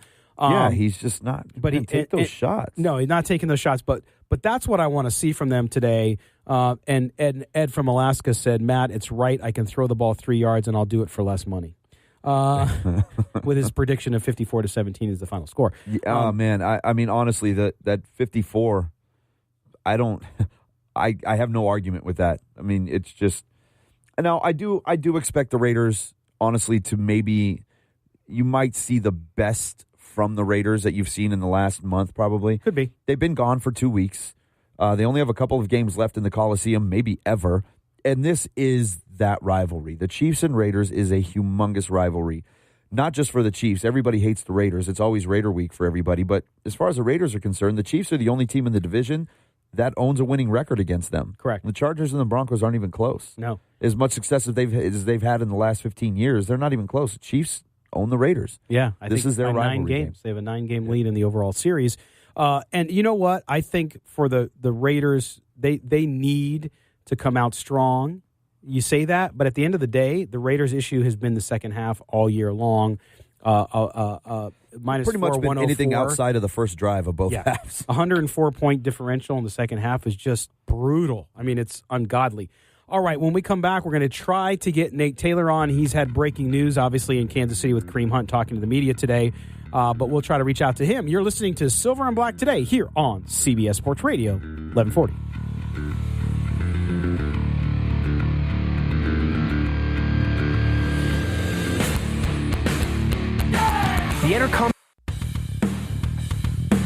He's just not. But he take those shots. No, he's not taking those shots. But that's what I want to see from them today. And Ed from Alaska said, Matt, it's right. I can throw the ball 3 yards and I'll do it for less money. With his prediction of 54-17 is the final score. Man, I mean, honestly, that 54, I have no argument with that. I mean, it's just. Now I do expect the Raiders, honestly, to maybe you might see the best from the Raiders that you've seen in the last month, probably. Could be. They've been gone for 2 weeks. They only have a couple of games left in the Coliseum, maybe ever. And this is that rivalry. The Chiefs and Raiders is a humongous rivalry. Not just for the Chiefs. Everybody hates the Raiders. It's always Raider week for everybody. But as far as the Raiders are concerned, the Chiefs are the only team in the division that owns a winning record against them. Correct. The Chargers and the Broncos aren't even close. No. As much success as they've had in the last 15 years, they're not even close. The Chiefs own the Raiders. Yeah, this is their rivalry 9 games. Game. They have a 9-game lead in the overall series. And you know what? I think for the Raiders, they need to come out strong. You say that, but at the end of the day, the Raiders' issue has been the second half all year long. Minus pretty much been anything 104. outside of the first drive of both halves. 104-point differential in the second half is just brutal. I mean, it's ungodly. All right, when we come back, we're going to try to get Nate Taylor on. He's had breaking news, obviously, in Kansas City with Kareem Hunt talking to the media today. But we'll try to reach out to him. You're listening to Silver and Black today here on CBS Sports Radio, 1140. The intercom.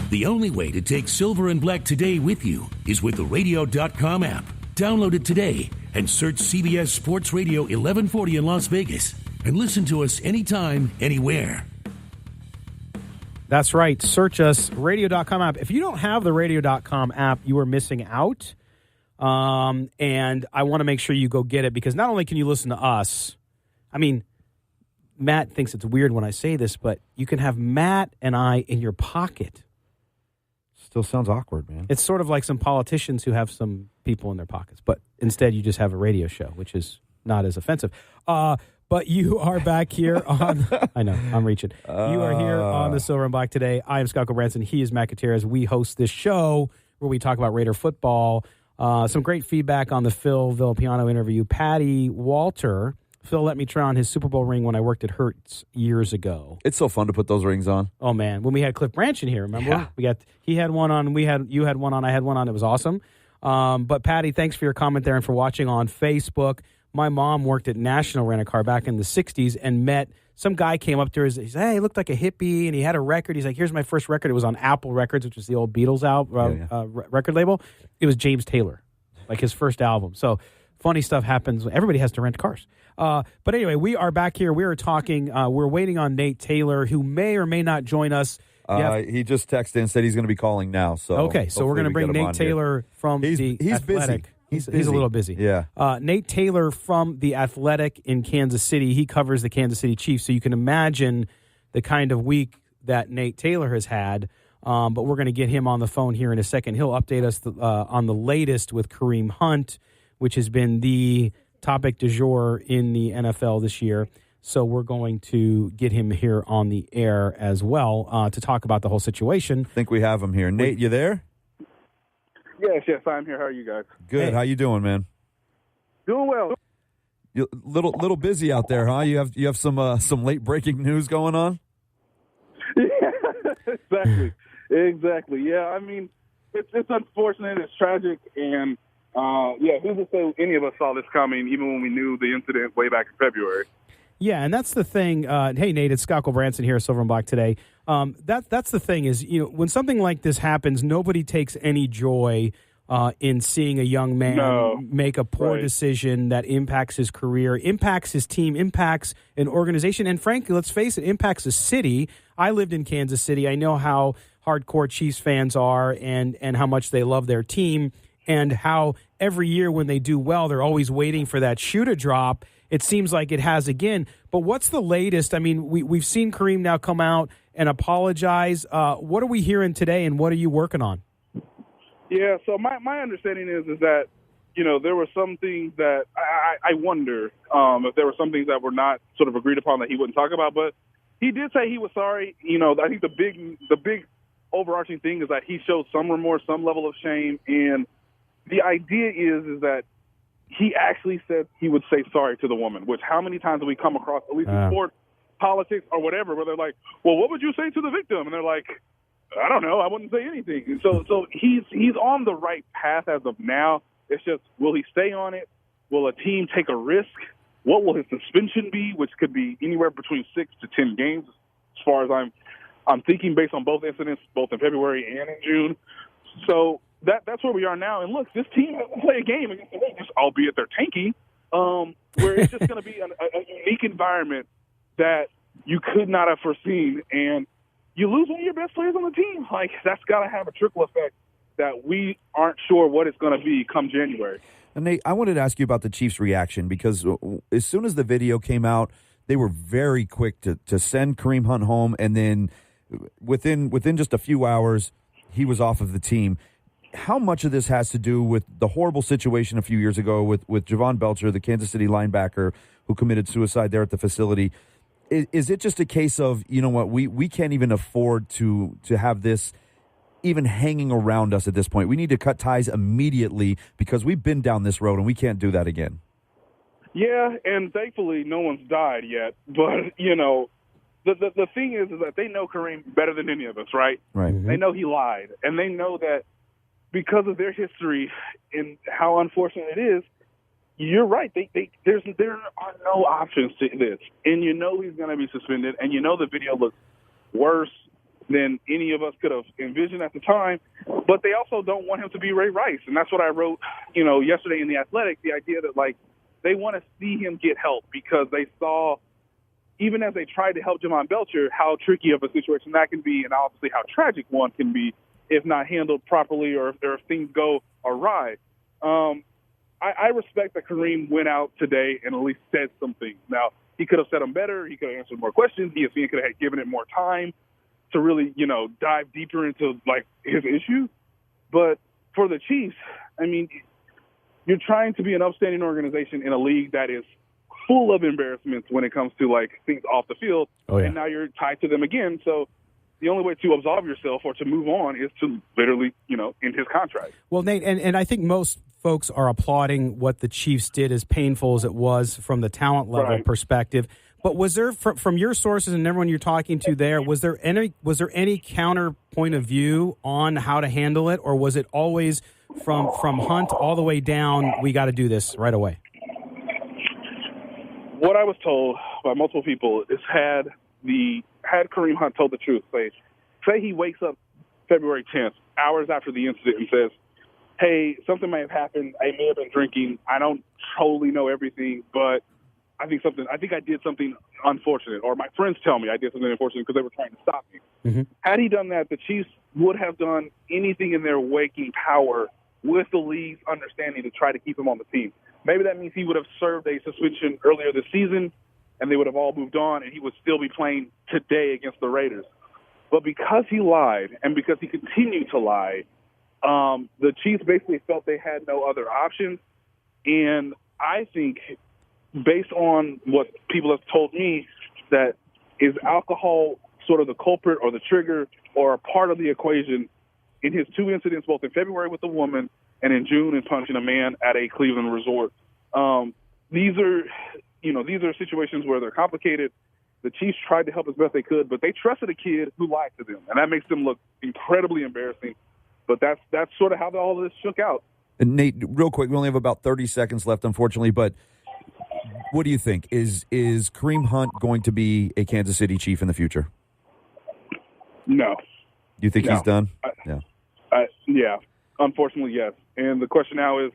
The only way to take Silver and Black today with you is with the radio.com app. Download it today and search CBS Sports Radio 1140 in Las Vegas and listen to us anytime, anywhere. That's right. Search us, radio.com app. If you don't have the radio.com app, you are missing out. And I want to make sure you go get it because not only can you listen to us, I mean, Matt thinks it's weird when I say this, but you can have Matt and I in your pocket. Still sounds awkward, man. It's sort of like some politicians who have some people in their pockets, but instead you just have a radio show, which is not as offensive. But you are back here on, I know, I'm reaching. You are here on the Silver and Black today. I am Scott Branson. He is Matt Gutierrez. We host this show where we talk about Raider football Some great feedback on the Phil Villapiano interview. Patty Walter, Phil let me try on his Super Bowl ring when I worked at Hertz years ago. It's so fun to put those rings on. Oh, man. When we had Cliff Branch in here, remember? Yeah. He had one on, you had one on, I had one on. It was awesome. But, Patty, thanks for your comment there and for watching on Facebook. My mom worked at National Rent-A-Car back in the 60s and met some guy came up to her. He said, hey, he looked like a hippie, and he had a record. He's like, here's my first record. It was on Apple Records, which was the old Beatles record label. It was James Taylor, like his first album. So funny stuff happens. Everybody has to rent cars. But anyway, we are back here. We are talking. We're waiting on Nate Taylor, who may or may not join us. He just texted and said he's going to be calling now. So okay, so we're going to bring Nate Taylor from the Athletic. Busy. He's a little busy. Yeah. Nate Taylor from The Athletic in Kansas City. He covers the Kansas City Chiefs, so you can imagine the kind of week that Nate Taylor has had. But we're going to get him on the phone here in a second. He'll update us on the latest with Kareem Hunt, which has been the topic du jour in the NFL this year. So we're going to get him here on the air as well to talk about the whole situation. I think we have him here. Nate, you there? Yes, I'm here. How are you guys? Good. Hey. How you doing, man? Doing well. You little busy out there, huh? You have some late breaking news going on? Yeah, exactly. Yeah, I mean, it's unfortunate. It's tragic, and who's to say any of us saw this coming, even when we knew the incident way back in February. Yeah, and that's the thing. Hey, Nate, it's Scott Branson here, Silver and Black today. That's the thing is, when something like this happens, nobody takes any joy in seeing a young man make a poor decision that impacts his career, impacts his team, impacts an organization, and frankly, let's face it, impacts a city. I lived in Kansas City. I know how hardcore Chiefs fans are and how much they love their team and how every year when they do well, they're always waiting for that shoe to drop. It seems like it has again. But what's the latest? I mean, we've seen Kareem now come out and apologize. What are we hearing today, and what are you working on? Yeah, so my understanding is that, there were some things that I wonder if there were some things that were not sort of agreed upon that he wouldn't talk about. But he did say he was sorry. I think the big overarching thing is that he showed some remorse, some level of shame. And the idea is that he actually said he would say sorry to the woman, which how many times have we come across, at least in sports, politics, or whatever, where they're like, well, what would you say to the victim? And they're like, I don't know. I wouldn't say anything. And so he's on the right path as of now. It's just, will he stay on it? Will a team take a risk? What will his suspension be, which could be anywhere between 6 to 10 games, as far as I'm thinking, based on both incidents, both in February and in June. So that's where we are now. And look, this team has to play a game against the Lakers, albeit they're tanking, where it's just going to be a unique environment that you could not have foreseen. And you lose one of your best players on the team. Like, that's got to have a trickle effect that we aren't sure what it's going to be come January. And Nate, I wanted to ask you about the Chiefs' reaction, because as soon as the video came out, they were very quick to send Kareem Hunt home, and then within just a few hours, he was off of the team. How much of this has to do with the horrible situation a few years ago with Javon Belcher, the Kansas City linebacker who committed suicide there at the facility? Is it just a case of, we can't even afford to have this even hanging around us at this point? We need to cut ties immediately because we've been down this road and we can't do that again. Yeah, and thankfully no one's died yet. But, the thing is that they know Kareem better than any of us, right? Right. Mm-hmm. They know he lied. And they know that because of their history and how unfortunate it is, you're right. There are no options to this. And he's going to be suspended. And the video looks worse than any of us could have envisioned at the time. But they also don't want him to be Ray Rice. And that's what I wrote, yesterday in The Athletic, the idea that, they want to see him get help because they saw, even as they tried to help Javon Belcher, how tricky of a situation that can be and obviously how tragic one can be if not handled properly or if things go awry. I respect that Kareem went out today and at least said some things. Now, he could have said them better. He could have answered more questions. ESPN could have given it more time to really, dive deeper into, his issues. But for the Chiefs, you're trying to be an upstanding organization in a league that is full of embarrassments when it comes to, things off the field. Oh, yeah. And now you're tied to them again. So the only way to absolve yourself or to move on is to literally, end his contract. Well, Nate, and I think most folks are applauding what the Chiefs did, as painful as it was from the talent level perspective. But was there, from your sources and everyone you're talking to there, was there any counterpoint of view on how to handle it, or was it always from Hunt all the way down, we got to do this right away? What I was told by multiple people is had Kareem Hunt told the truth, say he wakes up February 10th, hours after the incident, and says, hey, something may have happened. I may have been drinking. I don't totally know everything, but I think I did something unfortunate, or my friends tell me I did something unfortunate because they were trying to stop me. Mm-hmm. Had he done that, the Chiefs would have done anything in their waking power with the league's understanding to try to keep him on the team. Maybe that means he would have served a suspension earlier this season, and they would have all moved on, and he would still be playing today against the Raiders. But because he lied, and because he continued to lie, the Chiefs basically felt they had no other options. And I think, based on what people have told me, that is alcohol sort of the culprit or the trigger or a part of the equation in his two incidents, both in February with a woman and in June in punching a man at a Cleveland resort. These are situations where they're complicated. The Chiefs tried to help as best they could, but they trusted a kid who lied to them, and that makes them look incredibly embarrassing. But that's sort of how all of this shook out. And Nate, real quick, we only have about 30 seconds left, unfortunately, but what do you think? Is Kareem Hunt going to be a Kansas City Chief in the future? No. You think he's done? Yeah, unfortunately, yes. And the question now is,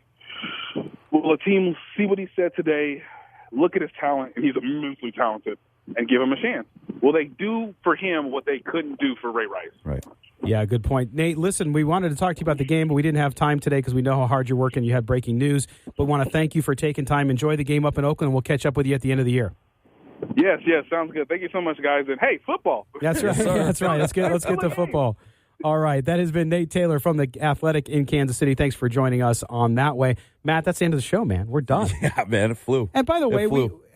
will a team see what he said today, look at his talent, and he's immensely talented, and give him a chance? Will they do for him what they couldn't do for Ray Rice? Right. Yeah, good point. Nate, listen, we wanted to talk to you about the game, but we didn't have time today because we know how hard you're working. You had breaking news, but want to thank you for taking time. Enjoy the game up in Oakland, and we'll catch up with you at the end of the year. Yes, sounds good. Thank you so much, guys. And, hey, football. That's right. That's right. Let's get to football. All right. That has been Nate Taylor from The Athletic in Kansas City. Thanks for joining us on that way. Matt, that's the end of the show, man. We're done. Yeah, man. It flew. And by the way,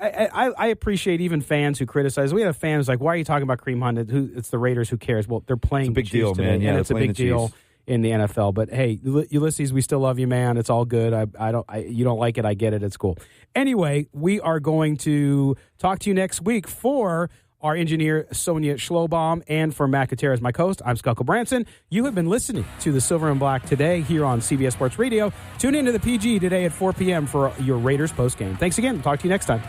I appreciate even fans who criticize. We have fans like, why are you talking about Kareem Hunt? It's the Raiders. Who cares? Well, they're playing it's a big Chiefs deal, today, man. Yeah, and it's a big deal in the NFL. But hey, Ulysses, we still love you, man. It's all good. You don't like it. I get it. It's cool. Anyway, we are going to talk to you next week for our engineer, Sonia Schlobaum, and for Matt Gutierrez, my host. I'm Skelko Branson. You have been listening to the Silver and Black today here on CBS Sports Radio. Tune into the PG today at 4 p.m. for your Raiders postgame. Thanks again. We'll talk to you next time.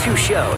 Two shows